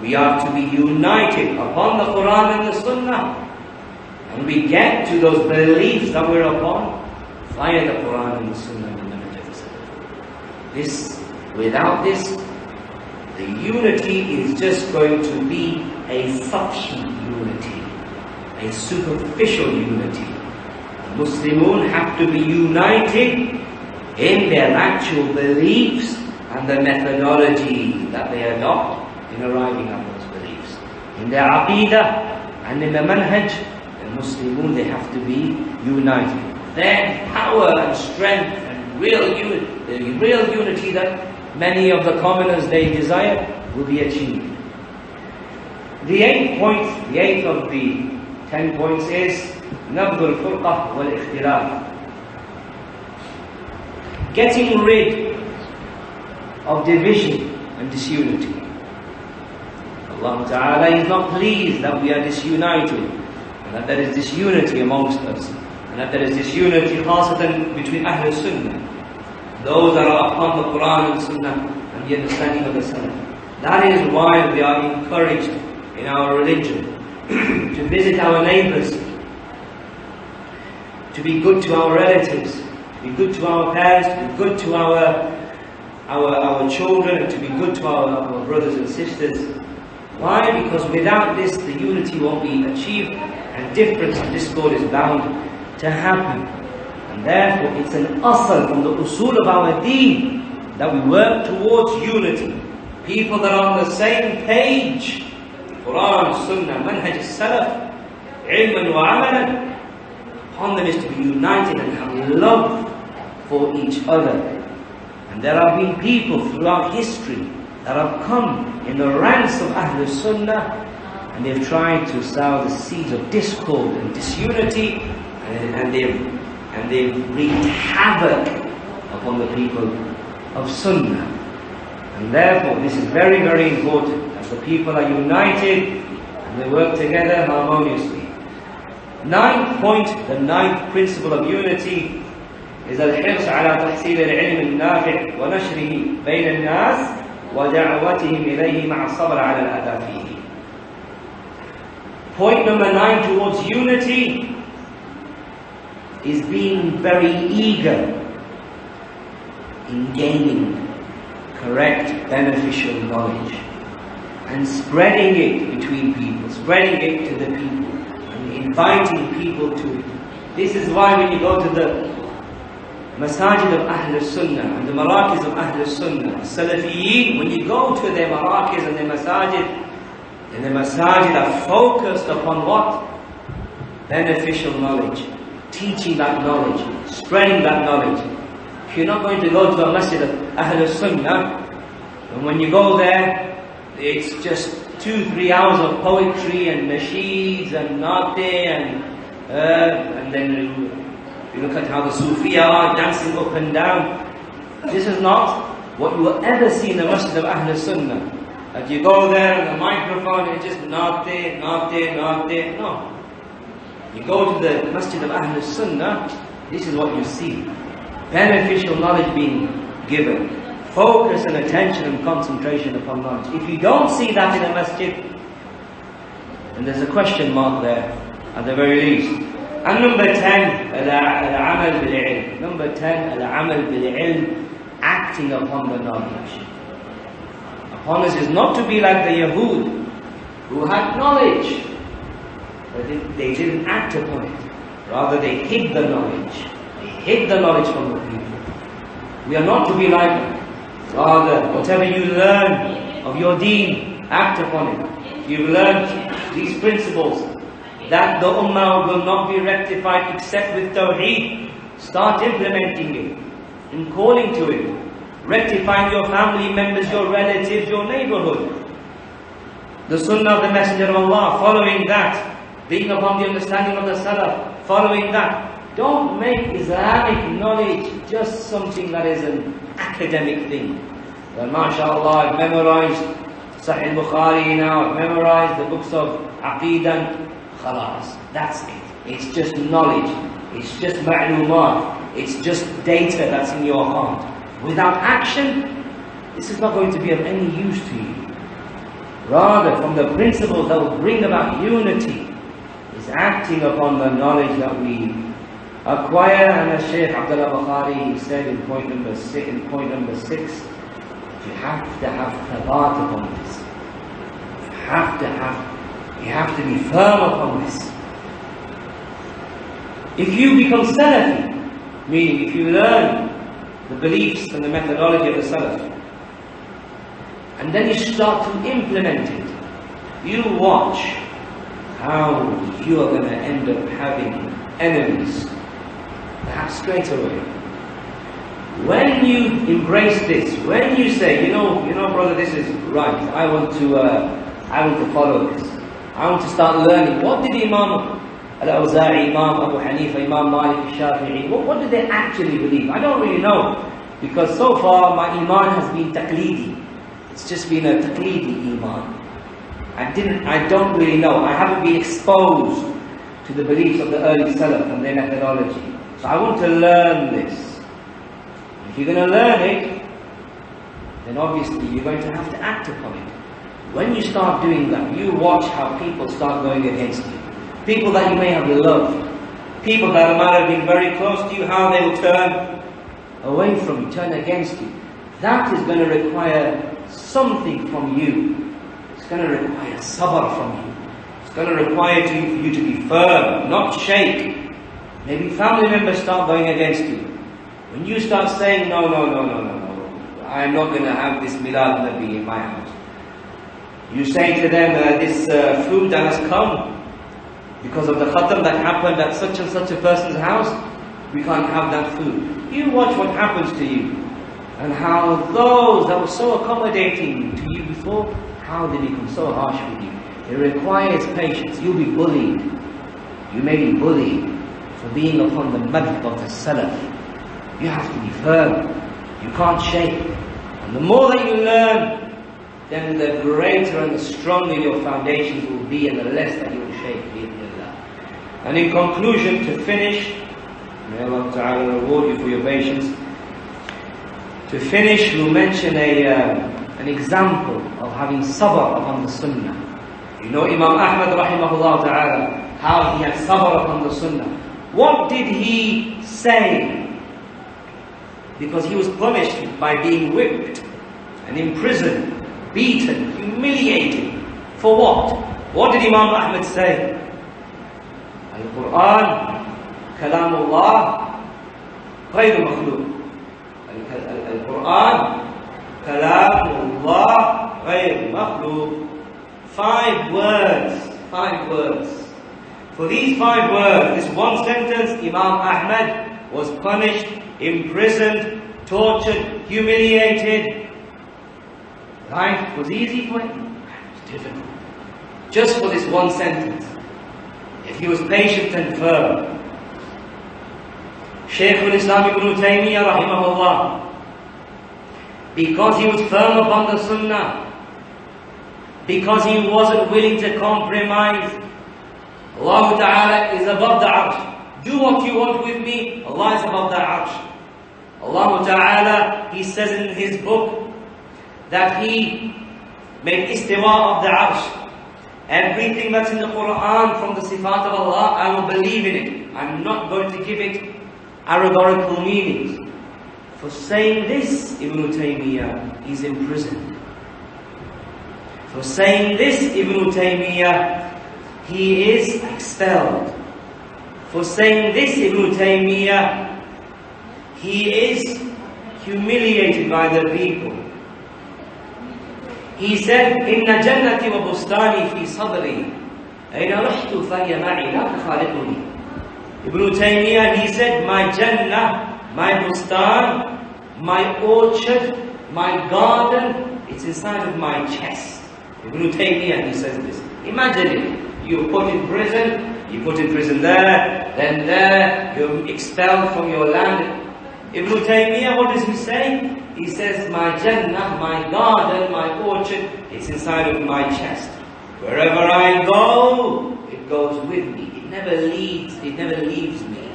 We are to be united upon the Quran and the Sunnah, and we get to those beliefs that we're upon via the Quran and the Sunnah and the Manhaj of the Salaf. Without this, the unity is just going to be a sathi unity, a superficial unity. Muslimun have to be united in their actual beliefs and the methodology that they adopt in arriving at those beliefs. In their aqidah and in the manhaj, the Muslimun, they have to be united. Then power and strength and the real unity that many of the commoners they desire will be achieved. The eighth of the 10 points is نبذ الفرقة والاختلاف. Getting rid of division and disunity. Allah Ta'ala is not pleased that we are disunited, and that there is disunity amongst us, and that there is disunity khasatan between Ahl Sunnah, those that are upon the Quran and Sunnah and the understanding of the Salaf. That is why we are encouraged in our religion to visit our neighbours, to be good to our relatives, to be good to our parents, to be good to our children, and to be good to our brothers and sisters. Why? Because without this, the unity won't be achieved, and difference and discord is bound to happen. And therefore, it's an asal from the usul of our deen that we work towards unity. People that are on the same page, Quran, Sunnah, Manhaj as-Salaf, ilman wa amalan, upon them is to be united and have love for each other. And there have been people throughout history that have come in the ranks of Ahl Sunnah, and they've tried to sow the seeds of discord and disunity, and they've wreaked havoc upon the people of Sunnah. And therefore, this is very, very important that the people are united and they work together harmoniously. Ninth point, the ninth principle of unity is الحرص على تحصيل العلم النافع ونشره بين الناس ودعوتهم إليه مع الصبر على الأذى فيه. Point number 9 towards unity is being very eager in gaining correct, beneficial knowledge and spreading it between people, spreading it to the people, and inviting people to it. This is why when you go to the Masajid of Ahl Sunnah and the Marakis of Ahl Sunnah, Salafiyin, when you go to their Marakis and their Masajid, and the Masajid are focused upon what? Beneficial knowledge, teaching that knowledge, spreading that knowledge. If you're not going to go to a Masjid of Ahl Sunnah, and when you go there, it's just 2-3 hours of poetry and nasheeds and nate and then you look at how the Sufiya are dancing up and down. This is not what you will ever see in the Masjid of Ahl Sunnah. That you go there and the microphone and just nate. No. You go to the Masjid of Ahl Sunnah, this is what you see. Beneficial knowledge being given. Focus and attention and concentration upon knowledge. If you don't see that in a masjid, then there's a question mark there, at the very least. And number 10, al-amal bil-ilm. Number 10, al-amal bil-ilm, acting upon the knowledge. Upon us is not to be like the Yahud, who had knowledge, but they didn't act upon it. Rather, they hid the knowledge. They hid the knowledge from the people. We are not to be like them. Rather, whatever you learn of your deen, act upon it. You've learned these principles, that the Ummah will not be rectified except with Tawheed. Start implementing it, and calling to it. Rectifying your family members, your relatives, your neighborhood. The Sunnah of the Messenger of Allah, following that. Being upon the understanding of the Salaf, following that. Don't make Islamic knowledge just something that is an academic thing. Well, mashallah, I've memorized Sahih Bukhari now, I've memorized the books of Aqidah. Khalas, that's it. It's just knowledge. It's just ma'lumat. It's just data that's in your heart. Without action, this is not going to be of any use to you. Rather, from the principles that will bring about unity, is acting upon the knowledge that we acquire. And as Shaykh Abdullah Bukhari said in point number 6, you have to have thabat upon this. You have to be firm upon this. If you become Salafi, meaning if you learn the beliefs and the methodology of the Salaf, and then you start to implement it, you watch how you are going to end up having enemies, perhaps straight away. When you embrace this, when you say, you know, brother, this is right, I want to follow this, I want to start learning. What did Imam Al-Awza'i, Imam Abu Hanifa, Imam Malik, Shafi'i, what did they actually believe? I don't really know, because so far my iman has been taqleedi. It's just been a taqleedi iman. I don't really know. I haven't been exposed to the beliefs of the early Salaf and their methodology. So I want to learn this. If you're going to learn it, then obviously you're going to have to act upon it. When you start doing that, you watch how people start going against you. People that you may have loved, people that might have been very close to you, how they will turn away from you, turn against you. That is going to require something from you. It's going to require sabr from you. It's going to require you to be firm, not shake. Maybe family members start going against you. When you start saying, no, I'm not going to have this Milad Nabi in my house. You say to them, this food that has come because of the khatam that happened at such and such a person's house, we can't have that food. You watch what happens to you, and how those that were so accommodating to you before, how they become so harsh with you. It requires patience. You'll be bullied. You may be bullied for being upon the madhab of the Salaf. You have to be firm. You can't shake. And the more that you learn, then the greater and the stronger your foundations will be, and the less that you will shake. And in conclusion, to finish, may Allah Ta'ala reward you for your patience. To finish, we'll mention an example of having sabr upon the Sunnah. You know Imam Ahmad rahimahullah ta'ala, how he had sabr upon the Sunnah. What did he say? Because he was punished by being whipped and imprisoned, beaten, humiliated. For what? What did Imam Ahmad say? Al-Quran, Kalamullah, غير مخلوق. Al-Quran, Kalamullah, غير مخلوق. 5 words. For these 5 words, this one sentence, Imam Ahmad was punished, imprisoned, tortured, humiliated. Life was easy for him? It was difficult. Just for this one sentence. If he was patient and firm. Shaykh al-Islam ibn Taymiyyah rahimahullah, because he was firm upon the Sunnah, because he wasn't willing to compromise, Allah Ta'ala is above the arsh. Do what you want with me, Allah is above the arsh. Allah Ta'ala, He says in His book that He made istiwa of the arsh. Everything that's in the Quran from the sifat of Allah, I will believe in it. I'm not going to give it allegorical meanings. For saying this, Ibn Taymiyyah is imprisoned. For saying this, Ibn Taymiyyah, he is expelled. For saying this, Ibn Taymiyyah, he is humiliated by the people. He said, إِنَّ جَنَّتِي وَبُسْتَانِي فِي صَدْرِي أَيْنَ رُحْتُ فَهِيَ مَعِي لَا تُخَالِطُنِي. Ibn Taymiyyah, he said, my Jannah, my bustan, my orchard, my garden, it's inside of my chest. Ibn Taymiyyah, he says this. Imagine it. You're put in prison, there, then there, you're expelled from your land. Ibn Taymiyyah, what does he say? He says, my Jannah, my garden, my orchard, it's inside of my chest. Wherever I go, it goes with me. It never leaves me.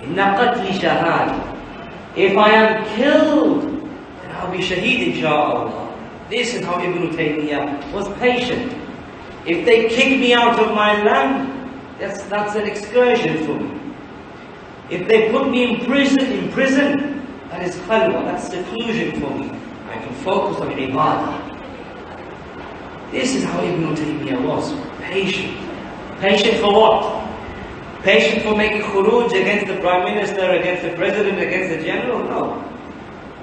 Inna qatli shahad. If I am killed, then I'll be shaheed, insha'Allah. This is how Ibn Taymiyyah was patient. If they kick me out of my land, that's an excursion for me. If they put me in prison, that is khalwa, that's seclusion for me. I can focus on ibadah. This is how Ibn Taymiyyah was. Patient. Patient for what? Patient for making khuruj against the Prime Minister, against the President, against the General? No.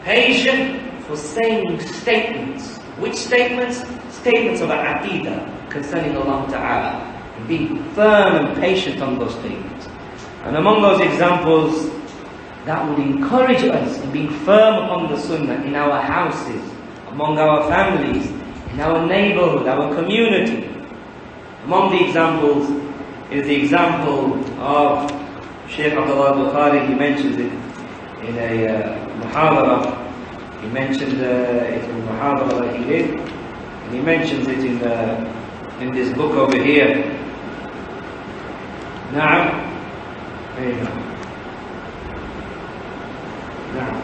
Patient for saying statements. Which statements? Statements of aqidah concerning Allah Ta'ala. And being firm and patient on those statements. And among those examples that would encourage us in being firm upon the Sunnah in our houses, among our families, in our neighborhood, our community. Among the examples is the example of Shaykh Abdullah Bukhari. He mentions it in a muhadara. He mentioned it in the muhadara that he did. And he mentions it in this book over here. Na'am. There you go. Na'am.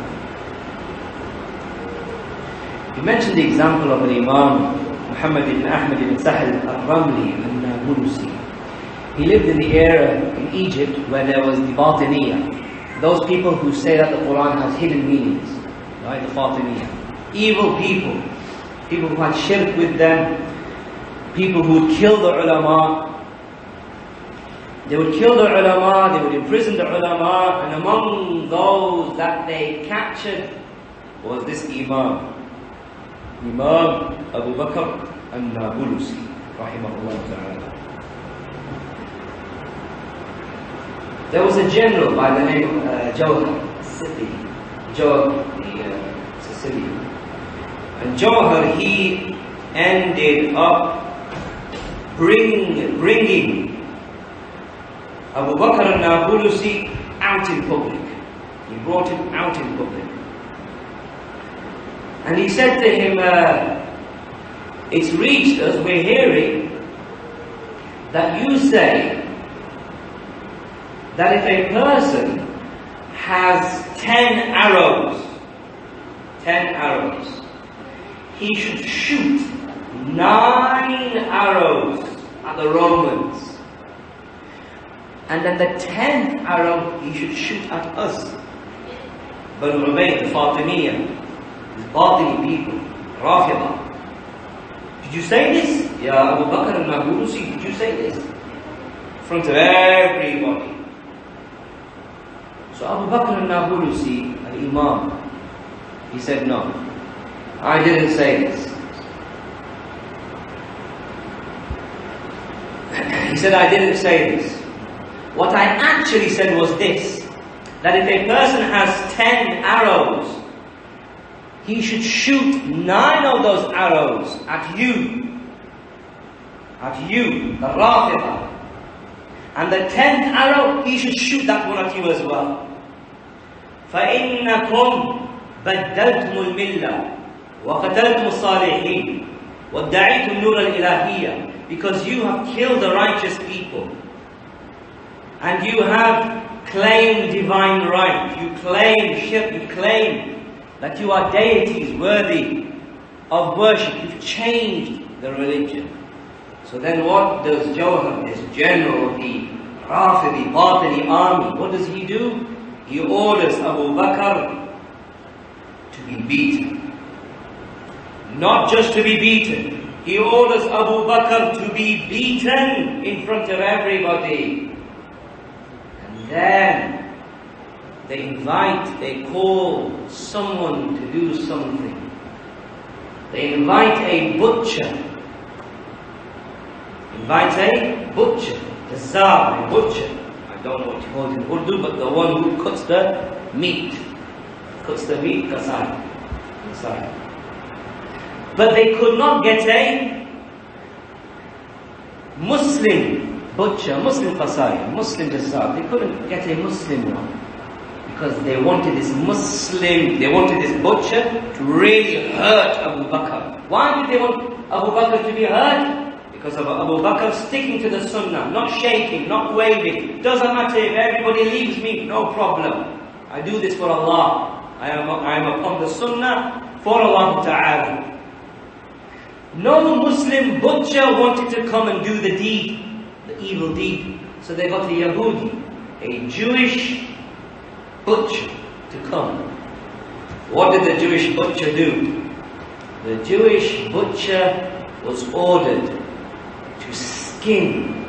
He mentioned the example of an Imam, Muhammad ibn Ahmad ibn Sahal al-Ramli an-Nabawiyyah. He lived in the era in Egypt where there was the Batiniyah. Those people who say that the Quran has hidden meanings. Right? The Batiniyah. Evil people. People who had shirk with them. People who would kill the ulama. They would kill the ulama, they would imprison the ulama, and among those that they captured was this Imam. Imam Abu Bakr an-Nabawiyyah, rahimahullah ta'ala. There was a general by the name of Jawhar, Sicilian. And Jawhar, he ended up bringing Abu Bakr an-Nabawiyyah out in public. He brought him out in public. And he said to him, it's reached us, we're hearing, that you say that if a person has 10 arrows, he should shoot 9 arrows at the Romans. And then the 10th arrow he should shoot at us. Banu Ubayd, the Fatimiyah, these Batini people, Rafidah. Did you say this? Ya Abu Bakr an-Nabawiyyah, did you say this? In front of everybody. So Abu Bakr an-Nabawiyyah, al-Imam, he said, no, I didn't say this. He said, I didn't say this. What I actually said was this, that if a person has 10 arrows, he should shoot 9 of those arrows at you, the Rafidah. And the 10th arrow, he should shoot that one at you as well. فَإِنَّكُمْ بَدَّلْتُمُ الْمِلَّةِ وَقَتَلْتُمُ الصَّالِحِينَ وَادَّعِيتُمْ نُورَ الْإِلَهِيَّةِ. Because you have killed the righteous people. And you have claimed divine right. You claim shirk. You claim that you are deities worthy of worship. You've changed the religion. So then what does Jawhar, this general of the Rafidi, Batini army, what does he do? He orders Abu Bakr to be beaten. Not just to be beaten. He orders Abu Bakr to be beaten in front of everybody. Then they call someone to do something. They invite a butcher. Invite a butcher. Jazzar, a butcher. I don't know what you call it in Urdu, but the one who cuts the meat. Cuts the meat, kasai. But they could not get a Muslim butcher, Muslim kasai, Muslim jazzar. They couldn't get a Muslim one. Because they wanted this butcher to really hurt Abu Bakr. Why did they want Abu Bakr to be hurt? Because of Abu Bakr sticking to the Sunnah, not shaking, not waving. Doesn't matter if everybody leaves me, no problem. I do this for Allah. I am upon the Sunnah for Allah Ta'ala. No Muslim butcher wanted to come and do the deed, the evil deed. So they got a Yahudi, a Jewish butcher to come. What did the Jewish butcher do? The Jewish butcher was ordered to skin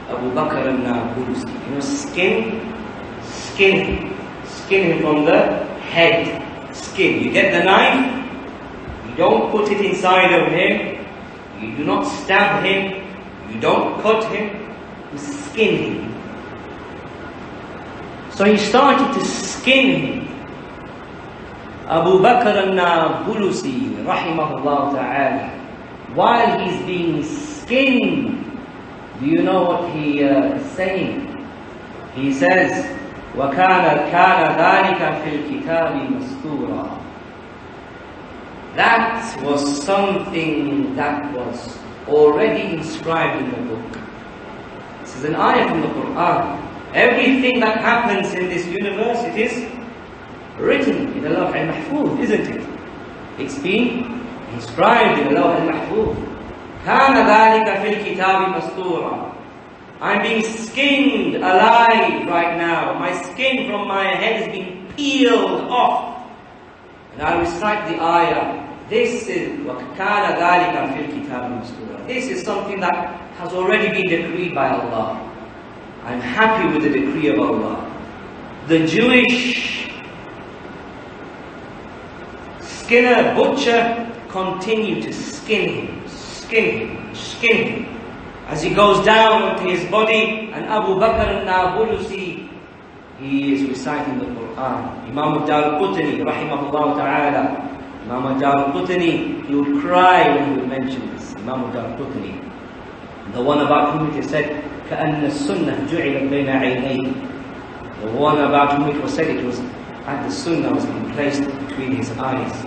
Abu Bakr an-Nabawiyyah. You know, skin him from the head. Skin. You get the knife, you don't put it inside of him, you do not stab him, you don't cut him, you skin him. So he started to skin him. Abu Bakr an-Nabawiyyah, rahimahullah ta'ala, while he's being skinned, do you know what he is saying? He says, وَكَانَ ذَلِكَ فِي الْكِتَابِ مَسْطُورًا. That was something that was already inscribed in the book. This is an ayah from the Quran. Everything that happens in this universe, it is written in Allah al-Mahfuz, isn't it? It's been inscribed in Allah al-Mahfuz. كَانَ ذَلِكَ فِي الْكِتَابِ مَسْطُورًا. I'm being skinned alive right now. My skin from my head is being peeled off. And I recite the ayah. This is وَكَانَ ذَلِكَ فِي الْكِتَابِ مَسْطُورًا. This is something that has already been decreed by Allah. I'm happy with the decree of Allah. The Jewish skinner, butcher, continued to skin him. As he goes down onto his body, and Abu Bakr an-Nabawiyyah, he is reciting the Quran. Imam al-Qutni, rahimahullah ta'ala, Imam al-Qutni, he would cry when he would mention this. Imam al-Qutni, the one about whom it is said, كأن السنة جعلت بين عينيه. The one about whom it was said it was that the Sunnah was being placed between his eyes.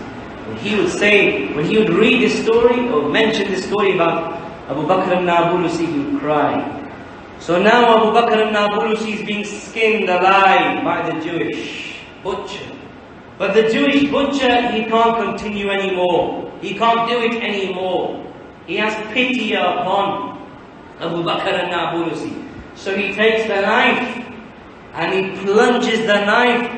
When he would say, when he would read this story or mention this story about Abu Bakr an-Nabawiyyah, he would cry. So now Abu Bakr an-Nabawiyyah is being skinned alive by the Jewish butcher. But the Jewish butcher, he can't continue anymore. He can't do it anymore. He has pity upon Abu Bakr an-Nabawiyyah. So he takes the knife and he plunges the knife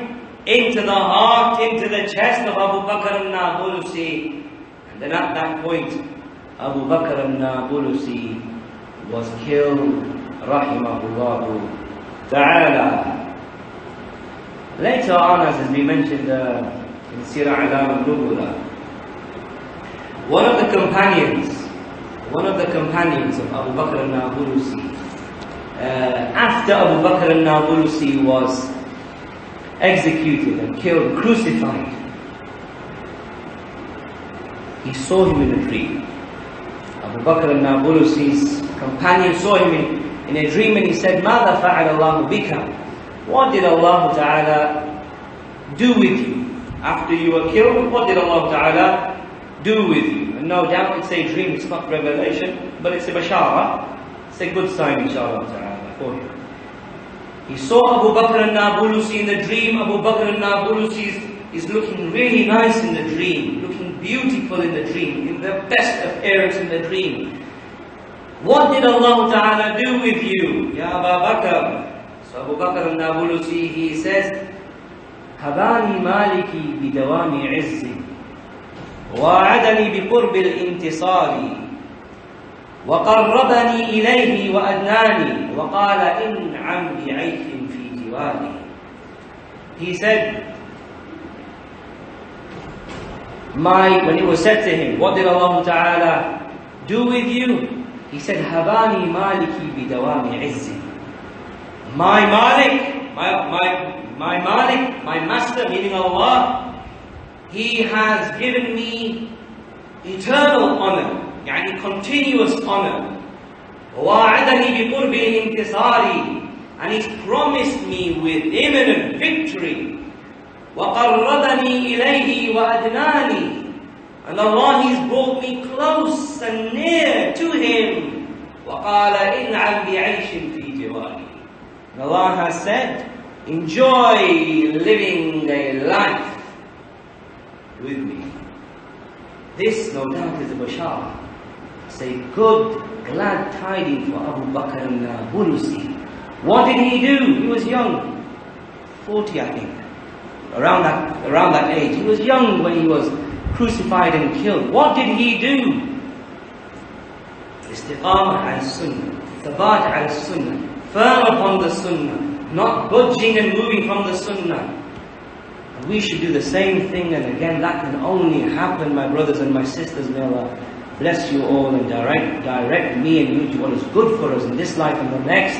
into the heart, into the chest of Abu Bakr an-Nabawiyyah. And then at that point, Abu Bakr an-Nabawiyyah was killed, rahimahullah ta'ala. Later on, as has been mentioned in Sirah Alam al-Nubula, one of the companions of Abu Bakr an-Nabawiyyah, after Abu Bakr an-Nabawiyyah was executed and killed, crucified, he saw him in a dream. Abu Bakr an-Nabawiyyah's companion saw him in a dream, and he said, ماذا فعل الله بك? What did Allah Ta'ala do with you? After you were killed, what did Allah Ta'ala do with you? And no doubt it's a dream, it's not revelation, but it's a bashara. It's a good sign, inshallah Ta'ala, for you. He saw Abu Bakr an-Nabawiyyah in the dream. Abu Bakr an-Nabawiyyah is looking really nice in the dream, looking beautiful in the dream, in the best appearance in the dream. What did Allah Ta'ala do with you, Ya Abu Bakr? So Abu Bakr an-Nabawiyyah, he says, هباني مالكي بدوام عزي ووعدني بقرب الانتصار وقربني إليه وأدناني وقال إنعم بعيش في جواري. He said, when it was said to him, what did Allah Ta'ala do with you? He said, Habani maliki bidawami izzi. My Malik, my Malik, my Master, meaning Allah, He has given me eternal honor, yani continuous honor. وَوَعَدَنِي بِقُرْبِ الْإِنْتِصَارِ, and He's promised me with imminent victory. وَقَرَّبَنِي إِلَيْهِ وَأَدْنَانِي, and Allah, He's brought me close and near to Him. وَقَالَ إِنْعَمْ بِعَيْشٍ فِي جِوَارِي, and Allah has said, enjoy living a life with me. This, no doubt, is a bashar. It's a good, glad tidings for Abu Bakr al-Bulusi. What did he do? He was young, 40 I think, around that age. He was young when he was crucified and killed. What did he do? Istiqamah as-Sunnah, thabat as-Sunnah, firm upon the Sunnah, not budging and moving from the Sunnah. And we should do the same thing, and again that can only happen, my brothers and my sisters. May Allah bless you all and direct me and you to what is good for us in this life and the next.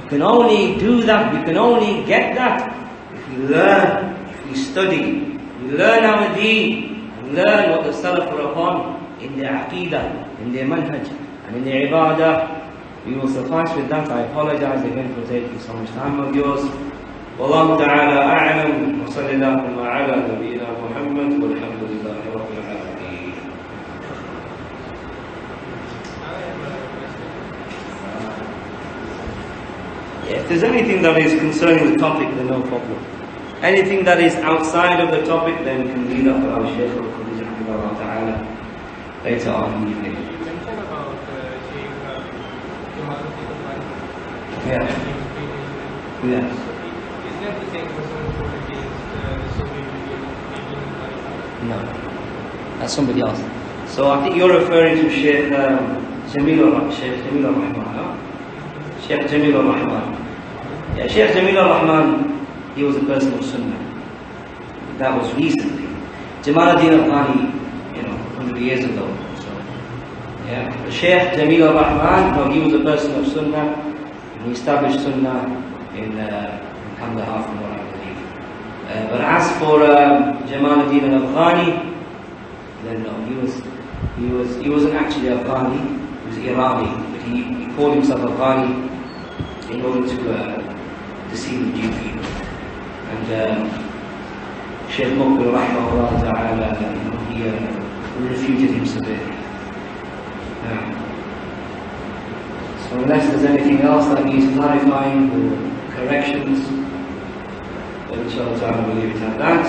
We can only do that, we can only get that if we learn, if we study, we learn our deen, and learn what the Salaf were upon in their aqidah, in their manhaj, and in their ibadah. We will suffice with that. I apologize again for taking so much time of yours. Wallahu ta'ala a'lam, wa sallallahu ala nabiyyina Muhammad, walhamdulillahi rabbil alameen. If there's anything that is concerning the topic, then no problem. Anything that is outside of the topic, then we can leave that for our Shaykh al-Qudus ta'ala later on in the evening. You mentioned about Yeah. Yeah. Is that the same person who fought against the Soviet Union? No, that's somebody else. So I think you're referring to Sheikh Jamil al-Rahman, no? Sheikh Jamil al-Rahman. Yeah, Sheikh Jamil al-Rahman, he was a person of Sunnah. That was recently. Jamaluddin Afghani, 100 years ago. So, yeah. Sheikh Jamil al-Rahman, no, he was a person of Sunnah. He established Sunnah in Kandahar, from what I believe. But as for Jamaluddin al-Afghani, then no, he wasn't actually Afghani, he was Irani, but he called himself Afghani in order to deceive the Jew people. And Shaykh Muqbil rahmahullah ta'ala, he refuted him severely. So unless there's anything else that needs clarifying or corrections, then inshallah ta'ala we'll leave it at that.